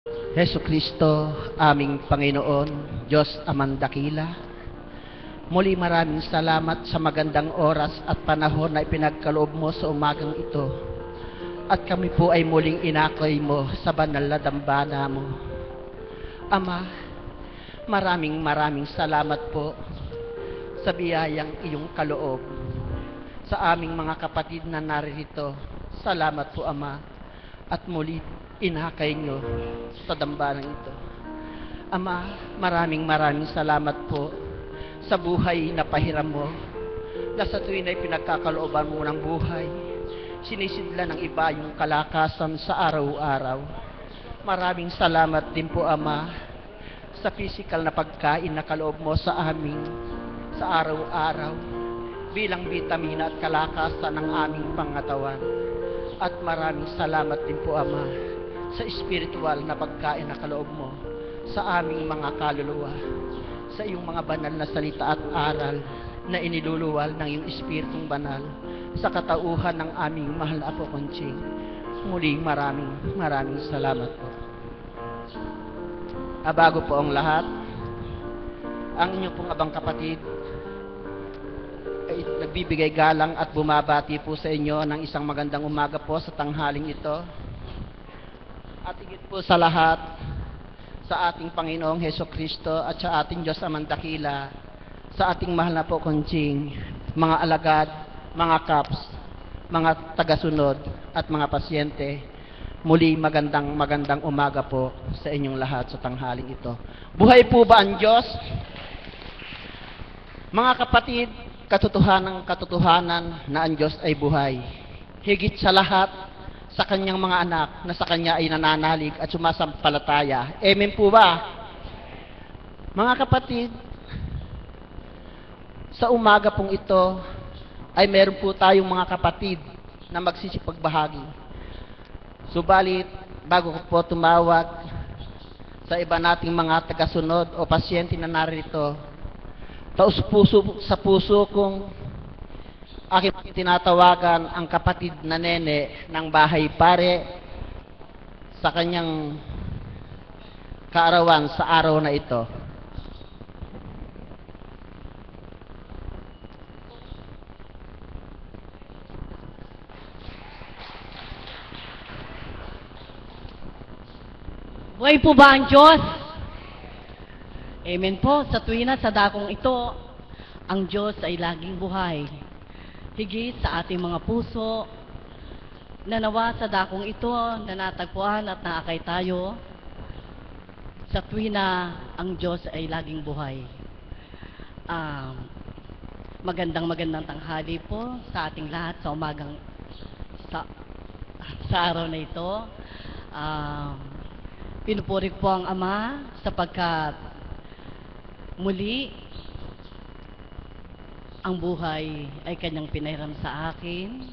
Heso Kristo, aming Panginoon, Diyos Amang Dakila. Muli maraming salamat sa magandang oras at panahon na ipinagkaloob mo sa umagang ito. At kami po ay muling inakoy mo sa banal na dambana mo. Ama, maraming salamat po sa biyayang iyong kaloob sa aming mga kapatid na naririto. Salamat po, Ama, at muli inakay nyo sa dambanang ito. Ama, maraming salamat po sa buhay na pahiram mo, na sa tuwin ay pinagkakalooban mo ng buhay, sinisidla ng iba yung kalakasan sa araw-araw. Maraming salamat din po, Ama, sa physical na pagkain na kaloob mo sa amin sa araw-araw bilang bitamina at kalakasan ng aming pangatawan. At maraming salamat din po, Ama, sa spiritual na pagkain na kaloob mo sa aming mga kaluluwa, sa iyong mga banal na salita at aral na iniluluwal ng iyong Espiritong Banal sa katauhan ng aming mahal na Apo Conching. Muli maraming salamat po. Bago po ang lahat, ang inyong pong abang kapatid ay nagbibigay galang at bumabati po sa inyo ng isang magandang umaga po sa tanghaling ito. At higit po sa lahat, sa ating Panginoong Heso Kristo at sa ating Diyos Amang Dakila, sa ating mahal na po Conching, mga alagad, mga kaps, mga tagasunod at mga pasyente, muli magandang umaga po sa inyong lahat sa tanghaling ito. Buhay po ba ang Diyos? Mga kapatid, katotohanan na ang Diyos ay buhay. Higit sa lahat, sa kanyang mga anak na sa kanya ay nananalig at sumasampalataya. Amen po ba? Mga kapatid, sa umaga pong ito ay meron po tayong mga kapatid na magsisipagbahagi. Subalit, bago ko po tumawag sa iba nating mga tagasunod o pasyente na narito, sa puso kong aking tinatawagan ang kapatid na Nene ng Bahay Pare sa kanyang kaarawan sa araw na ito. Buhay po ba ang Diyos? Amen po. Sa tuwin na sa dakong ito, ang Diyos ay laging buhay. Higit sa ating mga puso, na nawa sa dakong ito na natagpuan at naakay tayo, sa tuwin na ang Diyos ay laging buhay. Magandang tanghali po sa ating lahat sa umagang sa araw na ito. Pinupuri po ang Ama sapagkat muli ang buhay ay kanyang pinahiram sa akin.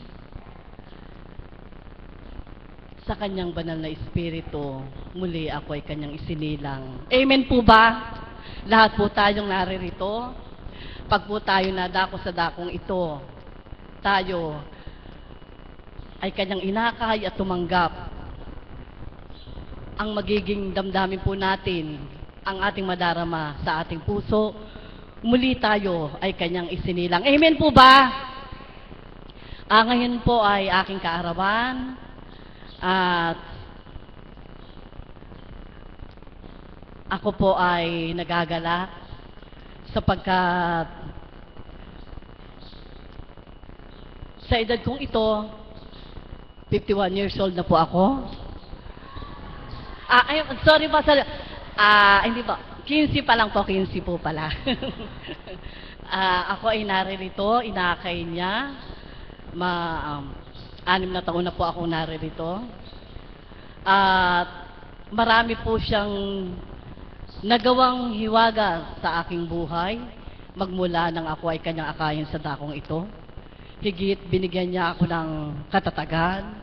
Sa kanyang banal na espiritu, muli ako ay kanyang isinilang. Amen po ba? Lahat po tayong naririto. Pag po tayo nadako sa dakong ito, tayo ay kanyang inakay at tumanggap. Ang magiging damdamin po natin, ang ating madarama sa ating puso, muli tayo ay kanyang isinilang. Amen po ba? Ngayon po ay aking kaarawan at ako po ay nagagalak sapagkat sa edad kong ito, 51 years old na po ako. Sorry po, hindi po. 15 pa lang po, 15 po pala. Ako ay naririto, inakay niya. 6 na taon na po ako naririto. At marami po siyang nagawang hiwaga sa aking buhay. Magmula nang ako ay kanyang akayin sa dakong ito. Higit, binigyan niya ako ng katatagan.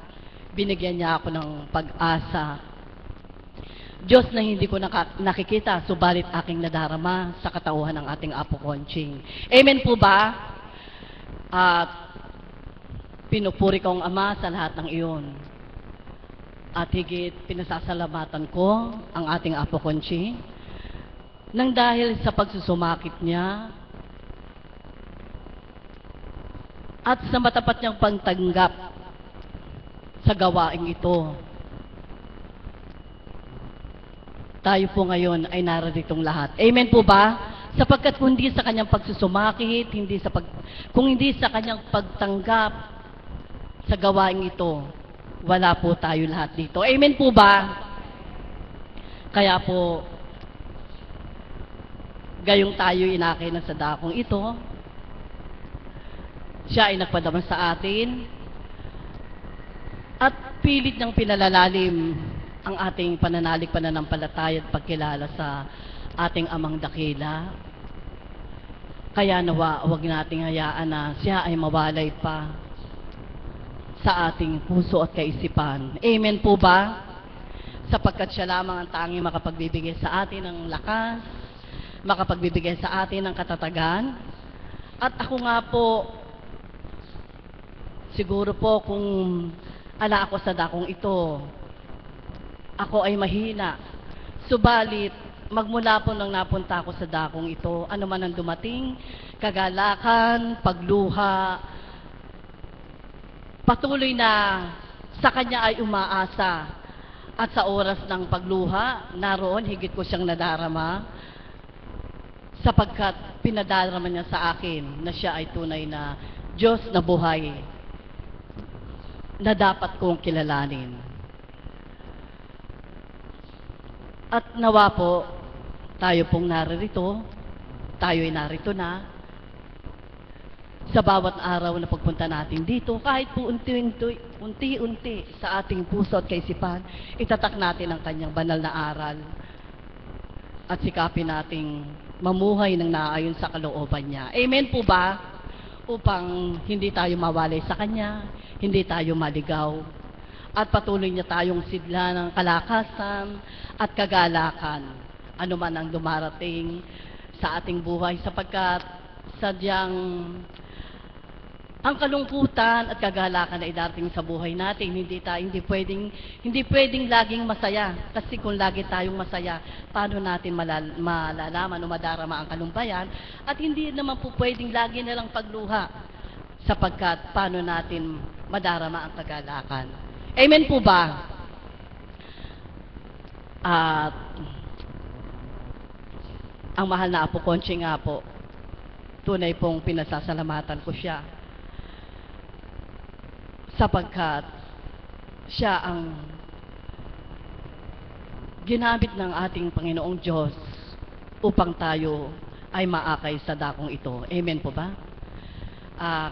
Binigyan niya ako ng pag-asa. Diyos na hindi ko nakikita, subalit aking nadarama sa katauhan ng ating Apo Conching. Amen po ba? At pinupuri ko ang Ama sa lahat ng iyon. At higit pinasasalamatan ko ang ating Apo Conchi nang dahil sa pagsusumakit niya at sa matapat niyang pagtanggap sa gawaing ito. Tayo po ngayon ay naritong lahat. Amen po ba? Sapagkat kung hindi sa kanyang pagsusumakit, kung hindi sa kanyang pagtanggap sa gawaing ito, wala po tayo lahat dito. Amen po ba? Kaya po, gayong tayo inakinan sa dakong ito, siya ay nagpadama sa atin at pilit niyang pinalalalim ang ating pananalig, pananampalataya at pagkilala sa ating Amang Dakila. Kaya nawa, huwag nating hayaan na siya ay mawalay pa sa ating puso at kaisipan. Amen po ba? Sapagkat siya lamang ang tanging makapagbibigay sa atin ng lakas, makapagbibigay sa atin ng katatagan. At ako nga po, siguro po kung ala ako sa dakong ito, ako ay mahina. Subalit, magmula po nang napunta ako sa dakong ito, ano man ang dumating, kagalakan, pagluha, patuloy na sa kanya ay umaasa. At sa oras ng pagluha, naroon higit ko siyang nadarama sapagkat pinadarama niya sa akin na siya ay tunay na Diyos na buhay na dapat kong kilalanin. At nawa po, tayo pong naririto, tayo ay narito na, sa bawat araw na pagpunta natin dito, kahit po unti-unti sa ating puso at kaisipan, itatak natin ang kanyang banal na aral at sikapin nating mamuhay ng naayon sa kalooban niya. Amen po ba? Upang hindi tayo mawalay sa kanya, hindi tayo maligaw, at patuloy niya tayong sidla ng kalakasan at kagalakan, ano man ang dumarating sa ating buhay, sapagkat sadyang ang kalungkutan at kagalakan na idarating sa buhay natin, hindi pwedeng laging masaya. Kasi kung lagi tayong masaya, paano natin malalaman o madarama ang kalumpayan? At hindi naman po pwedeng lagi na lang pagluha, sapagkat paano natin madarama ang kagalakan? Amen po ba? At ang mahal na Apo Conchi nga po, tunay pong pinasasalamatan ko siya sapagkat siya ang ginamit ng ating Panginoong Diyos upang tayo ay maakay sa dakong ito. Amen po ba?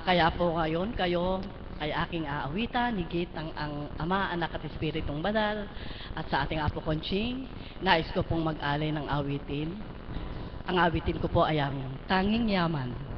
Kaya po ngayon, kayo ay aking aawitan, higit ang Ama, Anak at Espiritong Banal, at sa ating Apo Conchi, nais ko pong mag-alay ng awitin. Ang awitin ko po ay ang Tanging Yaman.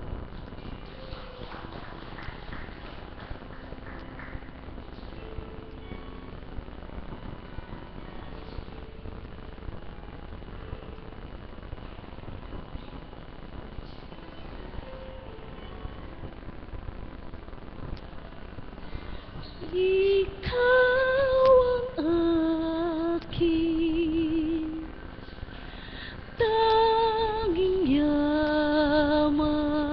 Ikaw ang aking tanging yaman.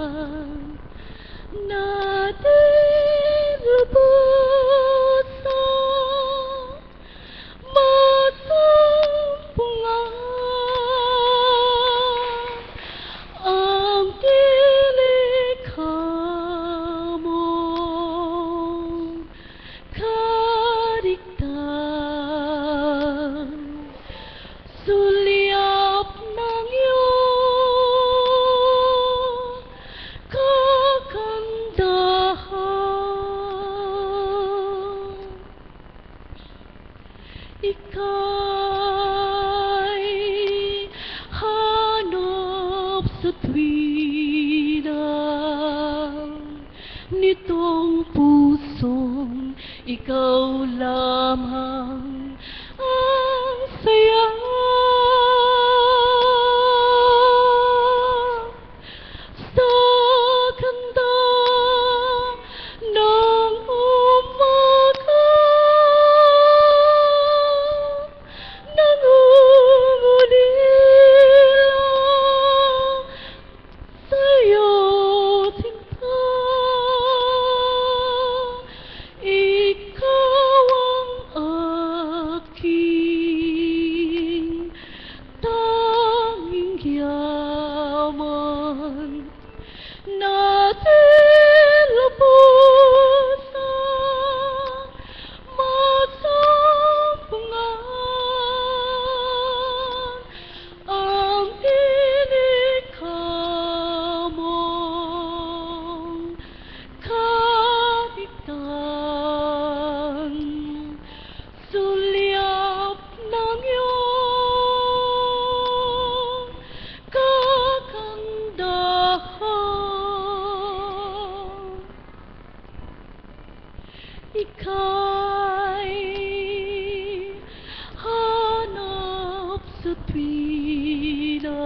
tuwina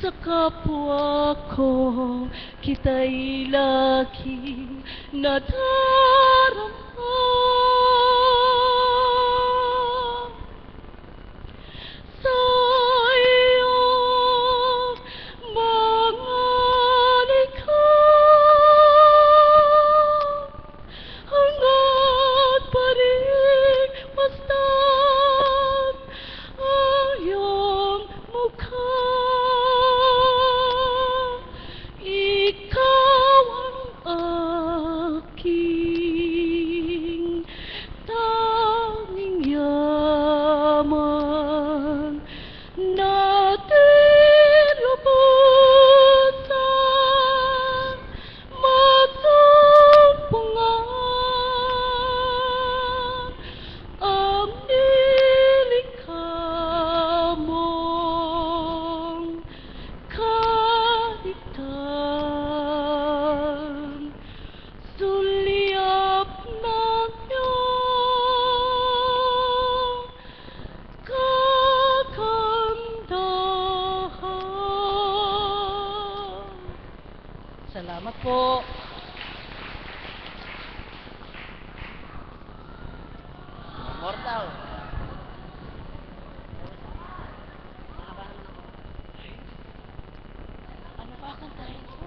sa kapwa ko, kita'y laging nadarama. Sa iyong mga likha, hangad pa rin masdan ang iyong mukha. Ikaw ang aking tanging yaman, natin lubusan magsumpungan ang nilikha mong kaligtaan. Sulyap ng iyong kagandahan. Salamat po. Mortal. Ano ba kantahin ko?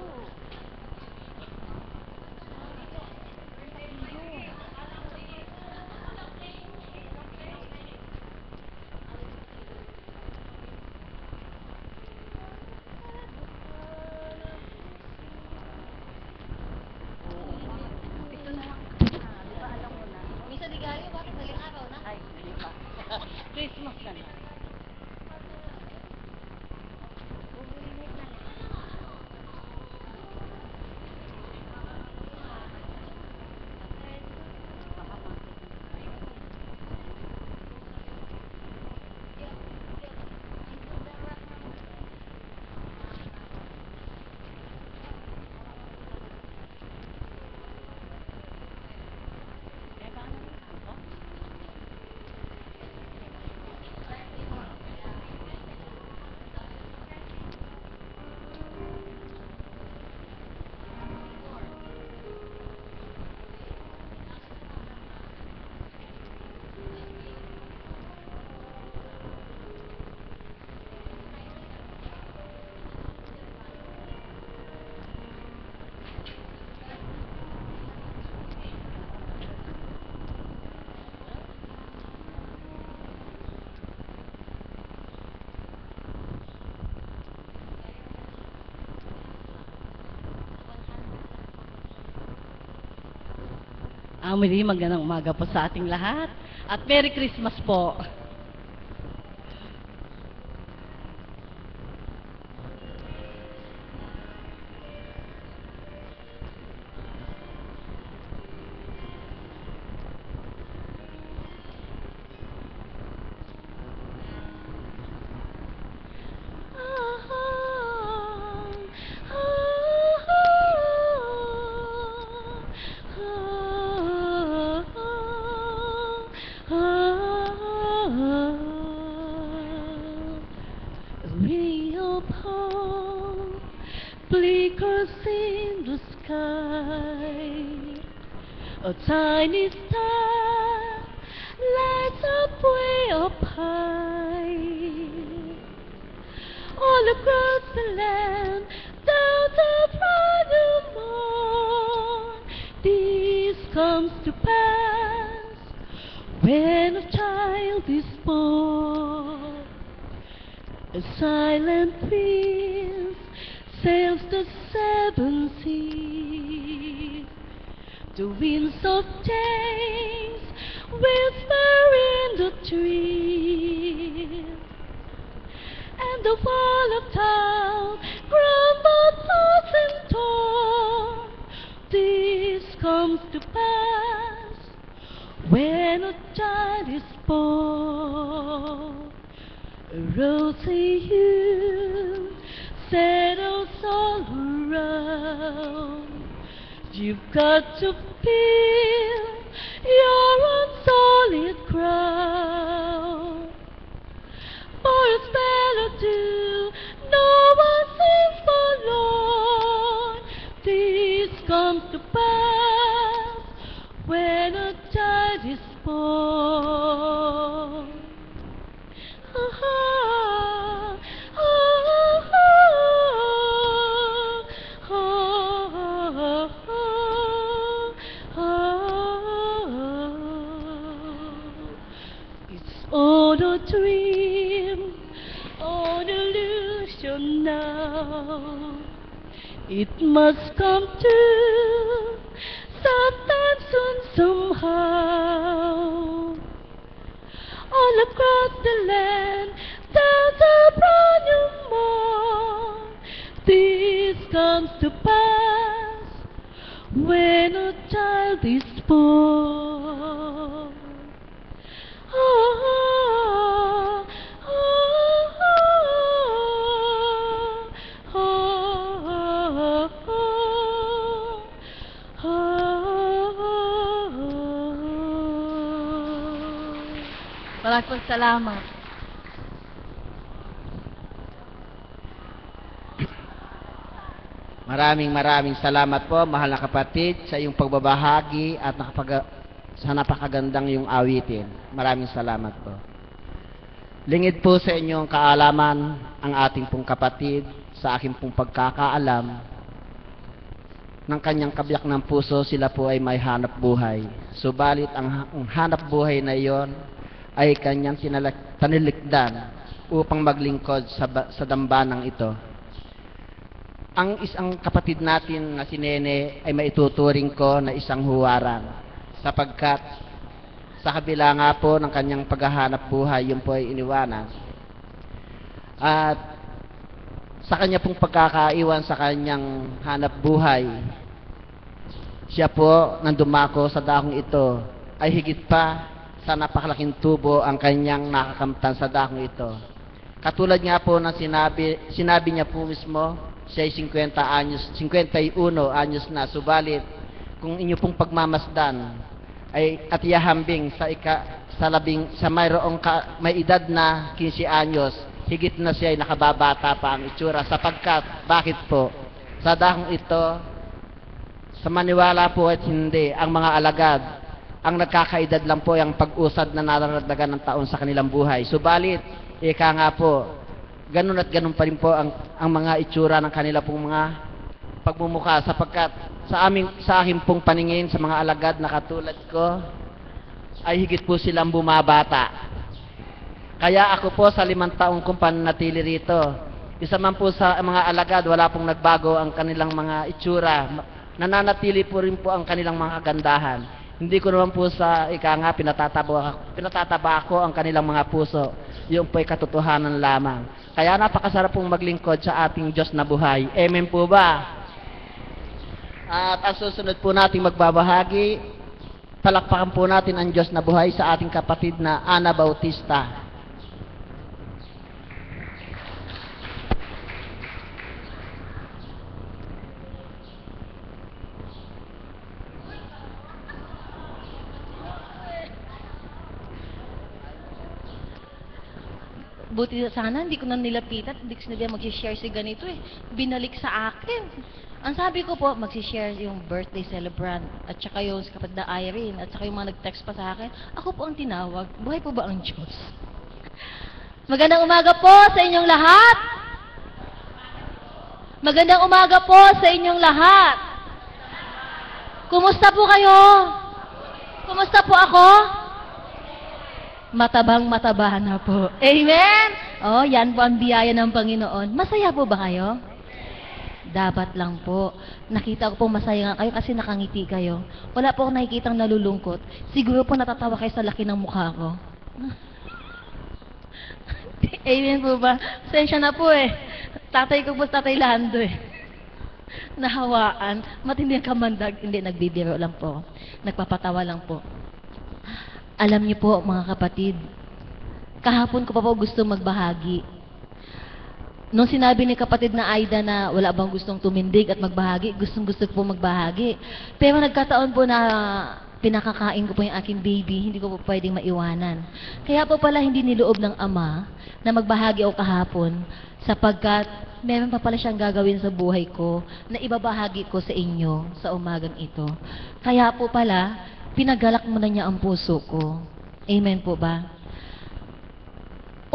Misa di Gallo, bakit maling araw na? Ay, hindi pa. Christmas na lang. Muli, magandang umaga po sa ating lahat. At Merry Christmas po. Ray of hope flickers in the sky. A tiny star lights up way up high. All across the land, down the bright morn, this comes to pass when a child is born. A silent breeze sails the seven seas. The winds of change whisper in the trees, and the wall of town crumbles, falls and torn. This comes to pass when a child is born. A rosy hue settles all around. You've got to feel you're on solid ground. all a dream, all illusion now. It must come true sometime soon, somehow. All across the land, there's a brand new morn. This comes to pass when a child is born. Oh, oh, oh, oh, oh, oh, oh. Maraming salamat. Maraming salamat po, mahal na kapatid, sa iyong pagbabahagi at sa napakagandang iyong awitin. Maraming salamat po. Lingid po sa inyong kaalaman ang ating pong kapatid sa aking pong pagkakaalam ng kanyang kabiyak ng puso, sila po ay may hanap buhay. Subalit ang hanap buhay na iyon ay kanyang tanilikdan upang maglingkod sa dambanang ito. Ang isang kapatid natin na si Nene ay maituturing ko na isang huwaran, sapagkat sa kabila nga po ng kanyang paghahanap buhay, yun po ay iniwanan. At sa kanya pong pagkakaiwan sa kanyang hanap buhay, siya po nang dumako sa dakong ito ay higit pa sa napakalaking tubo ang kanyang nakakamtan sa dakong ito. Katulad nga po ng sinabi niya po mismo, siya ay 51 anyos na, subalit kung inyo pong pagmamasdan ay at ihahambing sa mayroong may edad na 15 anyos, higit na siya ay nakababata pa ang itsura, sapagkat bakit po? Sa dakong ito, sa maniwala po at hindi, ang mga alagad, ang nagkakaedad lang po ang pag-usad na nararagdagan ng taon sa kanilang buhay. Subalit, ika nga po, ganun at ganun pa rin po ang mga itsura ng kanila pong mga pagmumukha, sapagkat sa akin pong paningin sa mga alagad na katulad ko ay higit po silang bumabata. Kaya ako po sa 5 taong kong pananatili rito, isa man po sa mga alagad, wala pong nagbago ang kanilang mga itsura, nananatili po rin po ang kanilang mga kagandahan. Hindi ko naman po sa pinatataba ko ang kanilang mga puso. Yung po'y katotohanan lamang. Kaya napakasarap pong maglingkod sa ating Diyos na buhay. Amen po ba? At ang susunod po nating magbabahagi, palakpakan po natin ang Diyos na buhay sa ating kapatid na Ana Bautista. Buti sana hindi ko na nilapitan, hindi ko sinabi mag-share si ganito eh. Binalik sa akin. Ang sabi ko po, mag-share yung birthday celebrant at saka yung kapatid na Irene at saka yung mga nag-text pa sa akin. Ako po ang tinawag. Buhay po ba ang Diyos? Magandang umaga po sa inyong lahat. Magandang umaga po sa inyong lahat. Kumusta po kayo? Kumusta po ako? Matabang-mataba na po. Amen? Oh, yan po ang biyaya ng Panginoon. Masaya po ba kayo? Dapat lang po. Nakita ko po masaya nga kayo kasi nakangiti kayo. Wala po akong nakikitang nalulungkot. Siguro po natatawa kayo sa laki ng mukha ko. Amen po ba? Sensya na po eh. Tatay ko po, Tatay Lando eh. Nahawaan. Matindi ang kamandag. Hindi, nagbibiro lang po. Nagpapatawa lang po. Alam niyo po, mga kapatid, kahapon ko pa po gusto magbahagi. Nung sinabi ni kapatid na Aida na wala bang gustong tumindig at magbahagi, gustong-gusto ko po magbahagi. Pero nagkataon po na pinakakain ko po yung aking baby, hindi ko po pwedeng maiwanan. Kaya po pala hindi niloob ng ama na magbahagi ako kahapon, sapagkat meron pa pala siyang gagawin sa buhay ko na ibabahagi ko sa inyo sa umagang ito. Kaya po pala, pinagalak mo na niya ang puso ko. Amen po ba?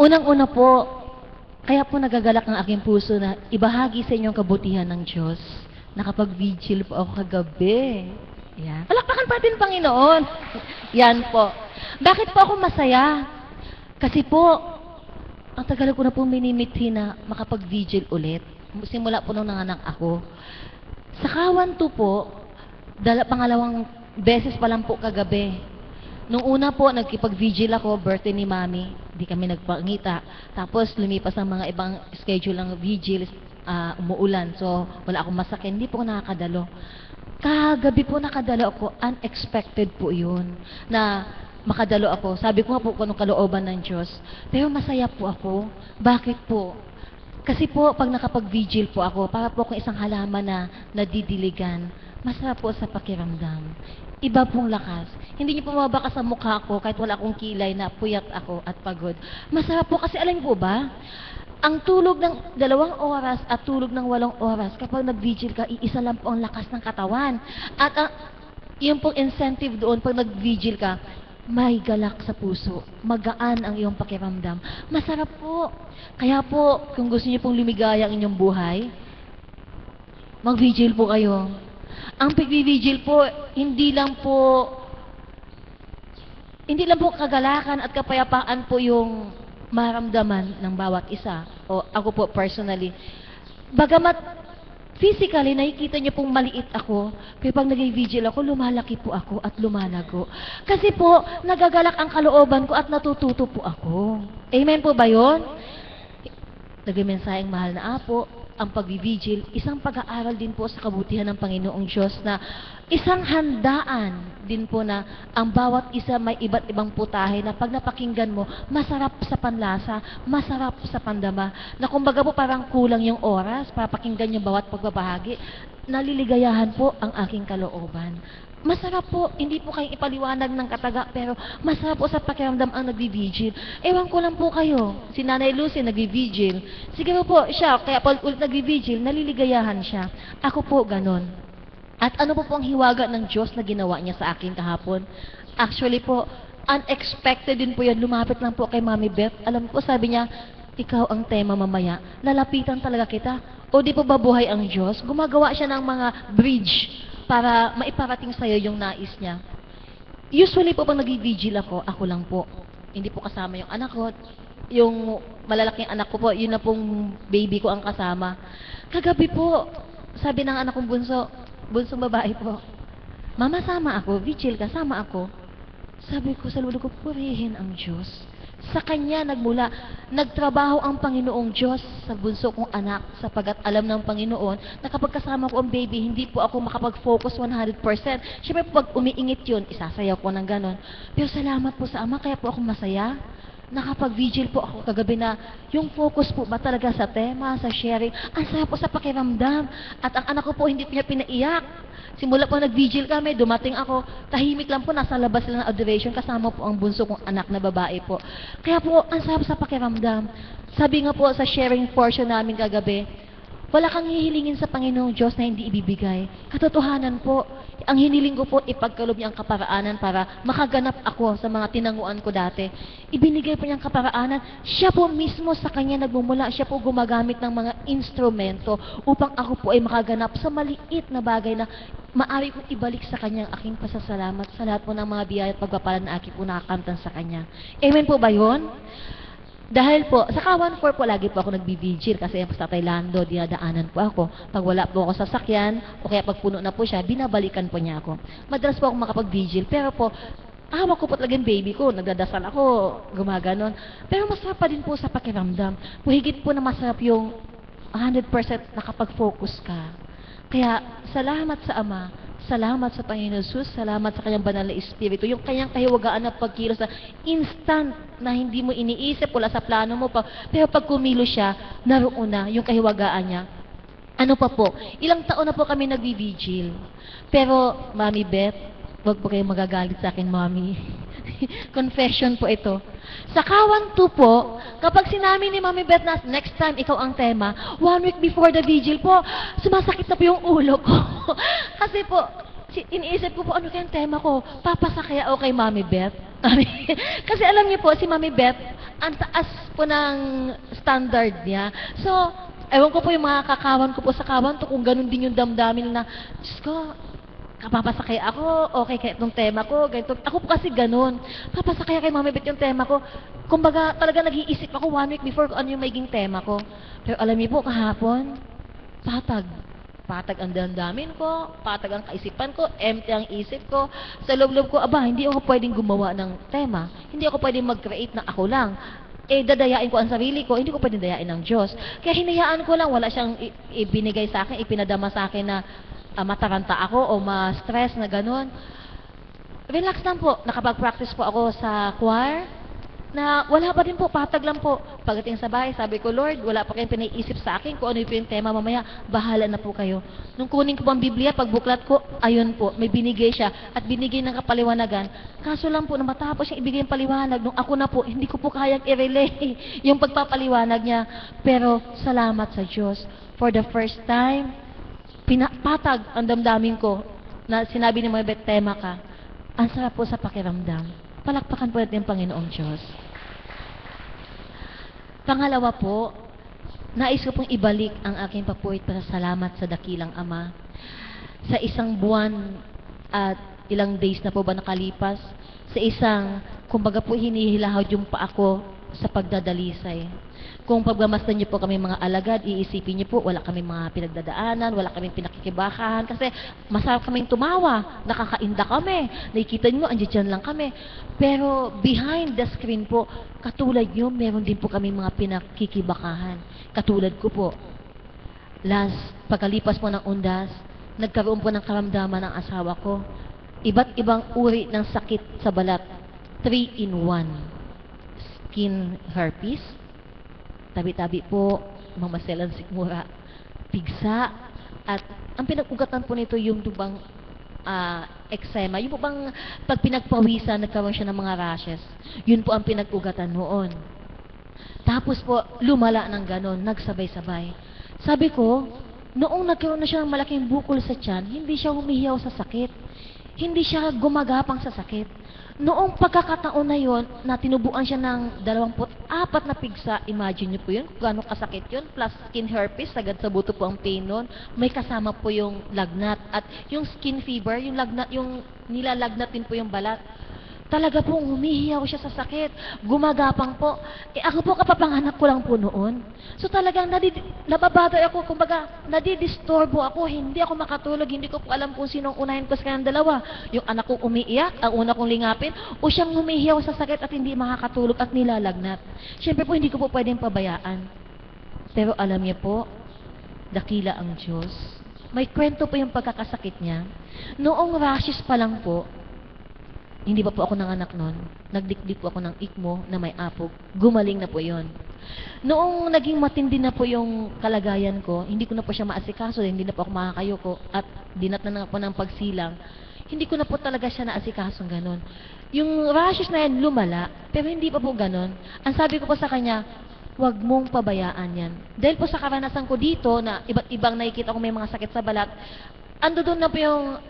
Unang-una po, kaya po nagagalak ang aking puso na ibahagi sa inyong kabutihan ng Diyos. Nakapag-vigil po ako kagabi. Yan. Palakpakan pa din, Panginoon. Yan po. Bakit po ako masaya? Kasi po, ang tagal ko na po minimithi na makapag-vigil ulit. Simula po nung nanganak ako. Sa Kawan 2 po, pangalawang beses pa lang po kagabi. Nung una po, nagkipag-vigil ako, birthday ni Mami. Hindi kami nagpangita. Tapos, lumipas ang mga ibang schedule ng vigil, umuulan. So, wala akong masakit. Hindi po ako nakakadalo. Kagabi po nakadalo ako, unexpected po yun, na makadalo ako. Sabi ko nga po, anong kalooban ng Diyos. Pero masaya po ako. Bakit po? Kasi po, pag nakapag-vigil po ako, para po akong isang halaman na nadidiligan, masarap po sa pakiramdam. Iba pong lakas. Hindi niyo po mabaka sa mukha ko kahit wala akong kilay na puyat ako at pagod. Masarap po kasi alam po ba? Ang tulog ng 2 oras at tulog ng 8 oras, kapag nag-vigil ka, iisa lang po ang lakas ng katawan. At yung pong incentive doon, pag nag-vigil ka, may galak sa puso. Magaan ang iyong pakiramdam. Masarap po. Kaya po, kung gusto niyo pong lumigaya ang inyong buhay, mag-vigil po kayo. Ang pag-vigil po, hindi lang po kagalakan at kapayapaan po yung maramdaman ng bawat isa. O ako po personally. Bagamat physically, nakikita niyo pong maliit ako, pero pag nag-vigil ako, lumalaki po ako at lumalago. Kasi po, nagagalak ang kalooban ko at natututo po ako. Amen po ba yun? Nagmensaheng mahal na Apo, ang pag-vigil, isang pag-aaral din po sa kabutihan ng Panginoong Diyos na isang handaan din po na ang bawat isa may iba't ibang putahe na pag napakinggan mo, masarap sa panlasa, masarap sa pandama, na kumbaga po parang kulang yung oras para pakinggan yung bawat pagbabahagi. Naliligayahan po ang aking kalooban. Masarap po, hindi po kayong ipaliwanag ng kataga, pero masarap po sa pakiramdam ang nagvi-vigil. Ewan ko lang po kayo, si Nanay Lucy nagvi-vigil. Siguro po siya, kaya pag ulit nagvi-vigil, naliligayahan siya. Ako po ganon. At ano po ang hiwaga ng Diyos na ginawa niya sa akin kahapon? Actually po, unexpected din po yan. Lumapit lang po kay Mami Beth. Alam po, sabi niya, ikaw ang tema mamaya. Lalapitan talaga kita. O di po ba buhay ang Diyos? Gumagawa siya ng mga bridge para maiparating sa'yo yung nais niya. Usually po, pag nag-vigil ako lang po. Hindi po kasama yung anak ko. Yung malalaking anak ko po, yun na pong baby ko ang kasama. Kagabi po, sabi ng anak kong bunsong babae po, Mama, sama ako, vigil ka, sama ako. Sabi ko sa lolo ko, purihin ang Diyos. Sa Kanya nagmula, nagtrabaho ang Panginoong Diyos sa bunso kong anak, sapagat alam ng Panginoon na kapag kasama ko ang baby, hindi po ako makapag-focus 100%. Siyempre, pag umiingit yun, isasayaw ko ng ganon. Pero salamat po sa Ama, kaya po ako masaya. Nakapag-vigil po ako kagabi na yung focus po ba talaga sa tema, sa sharing, ang sarap po sa pakiramdam. At ang anak ko po, hindi niya pinaiyak. Simula po nag-vigil kami, dumating ako, tahimik lang po, nasa labas lang ng adoration, kasama po ang bunso kong anak na babae po. Kaya po, ang sarap sa pakiramdam. Sabi nga po sa sharing portion namin kagabi, wala kang hihilingin sa Panginoong Diyos na hindi ibibigay. Katotohanan po, ang hiniling ko po, ipagkaloob niya ang kaparaanan para makaganap ako sa mga tinanguan ko dati. Ibinigay po niya ang kaparaanan. Siya po mismo sa Kanya nagmumula. Siya po gumagamit ng mga instrumento upang ako po ay makaganap sa maliit na bagay na maaari kong ibalik sa Kanya ang aking pasasalamat sa lahat po ng mga biyaya at pagpapala na aking po nakakamtan sa Kanya. Amen po ba yun? Dahil po, sa Kawan 4 po, lagi po ako nagbibigil kasi sa Tatay Lando, dinadaanan po ako. Pag wala po ako sa sakyan, o kaya pag puno na po siya, binabalikan po niya ako. Madalas po ako makapag-vigil, pero po, hawak ko po talaga yung baby ko, nagdadasal ako, gumaganon. Pero masarap pa din po sa pakiramdam. Higit po na masarap yung 100% nakapag-focus ka. Kaya, salamat sa Ama, salamat sa Panginoon Jesus, salamat sa Kanyang banal na Espiritu, yung Kanyang kahiwagaan na pagkilos na instant na hindi mo iniisip, wala sa plano mo pa, pero pag kumilos siya, naroon na yung kahiwagaan niya. Ano pa po, ilang taon na po kami nagvi-vigil. Pero, Mami Beth, wag po kayong magagalit sa akin, Mami. Confession po ito. Sa Kawan 2 po, kapag sinabi ni Mami Beth na next time ikaw ang tema, 1 week before the vigil po, sumasakit na po yung ulo ko. Kasi po, iniisip ko po, ano kayang tema ko? Papasa kaya o kay Mami Beth? Kasi alam niyo po, si Mami Beth, ang taas po ng standard niya. So, ewan ko po yung mga kakawan ko po sa Kawan 2, kung ganun din yung damdamin na, Diyos ko, papasakay ako, okay kaya itong tema ko, ganito. Ako po kasi ganun. Papasakay kay Mami Bet yung tema ko. Kumbaga, talaga nag-iisip ako 1 week before kung ano yung magiging tema ko. Pero alam niyo po, kahapon, patag. Patag ang damdamin ko, patag ang kaisipan ko, empty ang isip ko. Sa loob-loob ko, aba, hindi ako pwedeng gumawa ng tema. Hindi ako pwedeng mag-create na ako lang. Dadayain ko ang sarili ko, hindi ko pwedeng dayain ng Diyos. Kaya hinayaan ko lang, wala siyang ibinigay sa akin, ipinadama sa akin na mataranta ako o ma-stress na gano'n. Relax lang po, nakapag-practice po ako sa choir, na wala pa din po, patag lang po. Pagdating sa bahay, sabi ko, Lord, wala pa kayong pinaiisip sa akin kung ano yung tema mamaya, bahala na po kayo. Nung kunin ko po ang Biblia, pagbuklat ko, ayun po, may binigay siya at binigay ng kapaliwanagan. Kaso lang po, na matapos siyang ibigay ang paliwanag, nung ako na po, hindi ko po kayang i-relay yung pagpapaliwanag niya. Pero salamat sa Diyos. For the first time, pinapatag ang damdamin ko na sinabi ni mga tema ka. Ang sarap po sa pakiramdam. Palakpakan po natin ang Panginoong Diyos. Pangalawa po, nais ko pong ibalik ang aking papuwit para salamat sa dakilang Ama. Sa isang buwan at ilang days na po ba nakalipas, sa isang, kumbaga po hinihilahod yung pa ako sa pagdadalisay. Kung pagmamasdan niyo po kami mga alagad, iisipin niyo po, wala kaming mga pinagdadaanan, wala kaming pinakikibakahan, kasi masarap kaming tumawa, nakakainda kami, nakikita niyo, andiyan lang kami. Pero behind the screen po, katulad niyo, meron din po kami mga pinakikibakahan. Katulad ko po, pagkalipas po ng undas, nagkaroon po ng karamdaman ng asawa ko. Iba't ibang uri ng sakit sa balat, 3-in-1. Skin herpes, tabi-tabi po, mamaselan sikmura, pigsa, at ang pinag-ugatan po nito yung tubang eczema. Yung po bang pag pinagpawisan, nagkaroon siya ng mga rashes. Yun po ang pinag-ugatan noon. Tapos po, lumala ng ganon, nagsabay-sabay. Sabi ko, noong nagkaroon na siya ng malaking bukol sa tiyan, hindi siya humihiyaw sa sakit. Hindi siya gumagapang sa sakit. Noong pagkakataon na yon, na tinubuan siya ng 24 na pigsa, imagine niyo po yun, kung gaano kasakit yun, plus skin herpes, sagad sa buto po ang pain nun, may kasama po yung lagnat, at yung skin fever, yung lagnat, yung nilalagnat din po yung balat. Talaga pong humihiyaw siya sa sakit, gumagapang po. Ako po kapapanganak ko lang po noon. So talagang nababother ako, kumbaga, nadidisturbo ako, hindi ako makatulog, hindi ko po alam kung sinong unahin ko sa kanyang dalawa. Yung anak kong umiiyak, ang una kong lingapin, o siyang humihiyaw sa sakit at hindi makakatulog at nilalagnat. Siyempre po, hindi ko po pwedeng pabayaan. Pero alam niyo po, dakila ang Diyos. May kwento po yung pagkakasakit niya. Noong rashes pa lang po, hindi pa po ako nanganak noon. Nagdikdik po ako ng ICMO na may apog. Gumaling na po yon. Noong naging matindi na po yung kalagayan ko, hindi ko na po siya maasikaso, hindi na po ako makakayoko, at dinatnan na po ng pagsilang, hindi ko na po talaga siya naasikaso ganon. Yung rashes na yan lumala, pero hindi pa po ganon. Ang sabi ko po sa kanya, huwag mong pabayaan yan. Dahil po sa karanasan ko dito, na iba't ibang nakikita ko may mga sakit sa balat, ando doon na po yung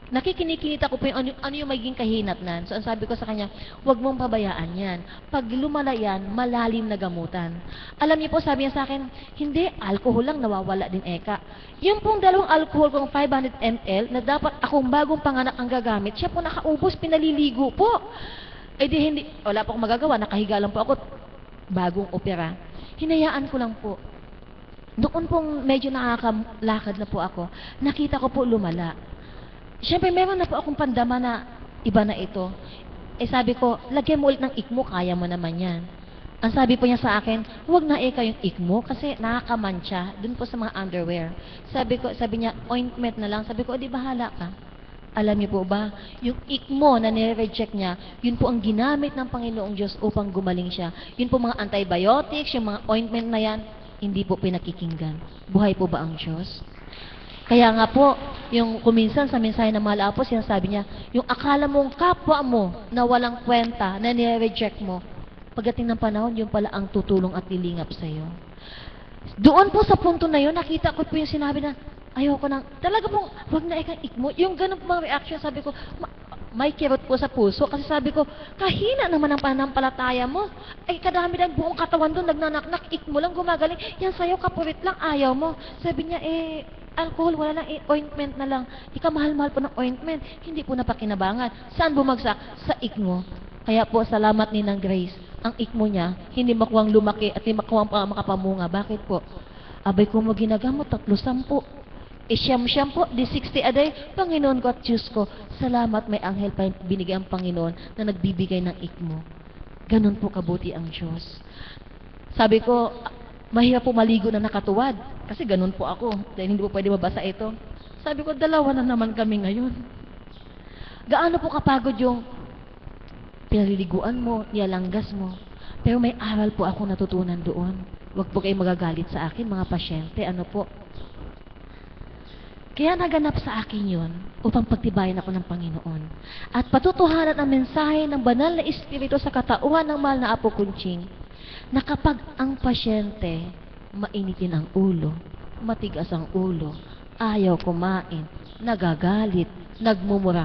nakikinikinita ko po yung ano yung magiging kahinatnan. So, ang sabi ko sa kanya, huwag mong pabayaan yan. Pag lumala yan, malalim na gamutan. Alam niyo po, sabi niya sa akin, hindi, alcohol lang, nawawala din eka. Yung pong dalawang alcohol kong 500 ml, na dapat akong bagong panganak ang gagamit, siya po nakaubos, pinaliligo po. Eh di hindi, wala po akong magagawa, nakahiga lang po ako, bagong opera. Hinayaan ko lang po. Doon pong medyo nakakalakad na po ako, nakita ko po lumala. Siyempre, meron na po akong pandama na iba na ito. Sabi ko, lagyan mo ulit ng ICMO, kaya mo naman yan. Ang sabi po niya sa akin, huwag na yung ICMO kasi nakakamancha dun po sa mga underwear. Sabi niya, ointment na lang. Sabi ko, di bahala ka. Alam niyo po ba, yung ICMO na nire-reject niya, yun po ang ginamit ng Panginoong Diyos upang gumaling siya. Yun po mga antibiotics, yung mga ointment na yan, hindi po pinakikinggan. Buhay po ba ang Diyos? Kaya nga po, yung kuminsan sa mensahe ng Mahal Apos, sinasabi niya, yung akala mong kapwa mo na walang kwenta, na nire-reject mo, pagdating ng panahon, yung pala ang tutulong at lilingap sa iyo. Doon po sa punto na yun, nakita ko po yung sinabi na, ayoko nang, talaga pong, wag na ikang ICMO. Yung ganun po mga reaction, sabi ko, may kirot po sa puso, kasi sabi ko, kahina naman ang pananampalataya mo. Ay, kadami ng buong katawan doon, nagnanaknak, ICMO lang, gumagaling. Yan sa'yo, kapurit lang, ayaw mo. Sabi niya, alcohol, wala lang, ointment na lang. Ikamahal-mahal po ng ointment, hindi po napakinabangan. Saan bumagsak? Sa ikmo. Kaya po, salamat ni ng Grace. Ang ikmo niya, hindi makuwang lumaki at hindi makuwang makapamunga. Bakit po? Abay ko mo ginagamot, 310. Siyam-siyam po, di 60 a day. Panginoon ko at Diyos ko, salamat may anghel pa binigay ang Panginoon na nagbibigay ng ikmo. Ganun po kabuti ang Diyos. Sabi ko, mahirap po maligo na nakatuwad. Kasi ganun po ako. Dahil hindi po pwede mabasa ito. Sabi ko, dalawa na naman kami ngayon. Gaano po kapagod yung pinaliliguan mo, nialanggas mo. Pero may aral po ako natutunan doon. Huwag po kayo magagalit sa akin, mga pasyente. Ano po? Kaya naganap sa akin yun upang pagtibayan ako ng Panginoon. At patutuhanan ang mensahe ng banal na Espiritu sa katauhan ng mahal na Apo Kunching na kapag ang pasyente mainitin ang ulo, matigas ang ulo, ayaw kumain, nagagalit, nagmumura,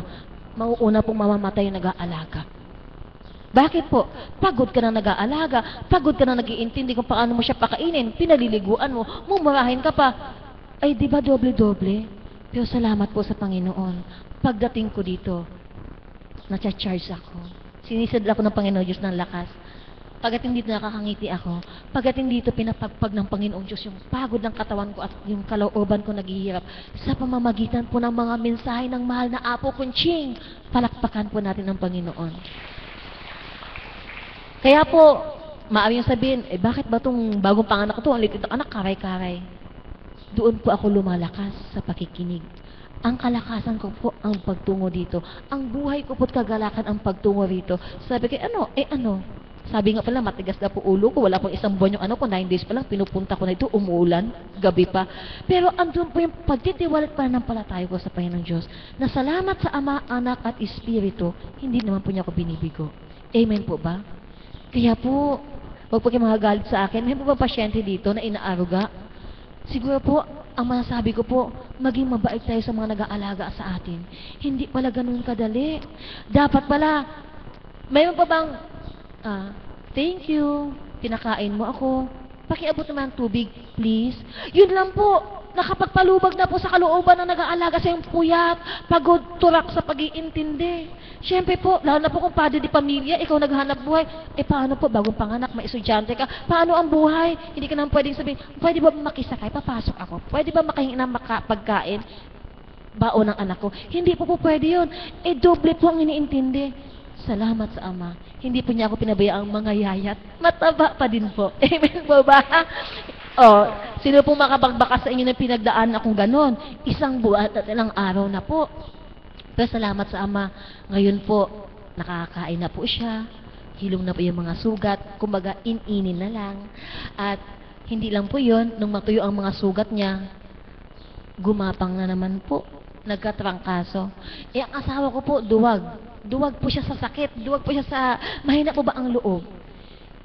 mauuna pong mamamatay yung nag-aalaga. Bakit po? Pagod ka na nag-aalaga, pagod ka na nag-iintindi kung paano mo siya pakainin, pinaliliguan mo, mumurahin ka pa. Ay, di ba doble-doble? Pero salamat po sa Panginoon. Pagdating ko dito, nacha-charge ako. Sinisid ako ng Panginoon Diyos ng lakas. Pagdating dito, nakakangiti ako. Pagdating dito, pinapagpag ng Panginoong Diyos yung pagod ng katawan ko at yung kalooban ko naghihirap. Sa pamamagitan po ng mga mensahe ng mahal na Apo Kunching, palakpakan po natin ang Panginoon. Kaya po, maaaring sabihin, bakit ba itong bagong panganak ko ito? Ang litit ng anak, karay-karay. Doon po ako lumalakas sa pakikinig. Ang kalakasan ko po ang pagtungo dito. Ang buhay ko po't kagalakan ang pagtungo rito. Sabi ko, ano? Sabi nga pala, matigas na po ulo ko. Wala pong isang buwan yung 9 days pa lang, pinupunta ko na ito, umuulan, gabi pa. Pero andun po yung pagtitiwalat pa ng palataya ko sa Panginoong Diyos, na salamat sa Ama, Anak at Espiritu, hindi naman po niya ako binibigo. Amen po ba? Kaya po, huwag po kayo magagalit sa akin. May po ba pasyente dito na inaaruga? Siguro po, ang masasabi ko po, maging mabait tayo sa mga nag-aalaga sa atin. Hindi pala ganun kadali. Dapat pala, mayroon pa bang, thank you, pinakain mo ako, pakiabot naman ng tubig, please. Yun lang po, nakapagpalubag na po sa kalooban ng nag-aalaga sa yung puyat, pagod, turak sa pag-iintindi. Siyempre po, lalo na po kung padre di pamilya, ikaw naghanap buhay, paano po, bagong panganak, may estudyante ka, paano ang buhay? Hindi ka naman pwedeng sabihin, pwede ba makisakay, papasok ako, pwede ba makahingi ng pagkain, baon ng anak ko? Hindi po pwede yun. Doble po ang iniintindi. Salamat sa Ama. Hindi po niya ako pinabayaang mga yayat. Mataba pa din po. Amen po ba? Sino po makapagbaka sa inyo na pinagdaan akong ganon? Isang buwan at ilang araw na po. Pero salamat sa Ama. Ngayon po, nakakain na po siya. Hilong na po yung mga sugat. Kumbaga, in-inin na lang. At hindi lang po yun, nung matuyo ang mga sugat niya, gumapang na naman po. Nagkatrangkaso. Ang asawa ko po, duwag. Duwag po siya sa sakit. Duwag po siya sa, mahina po ba ang loob?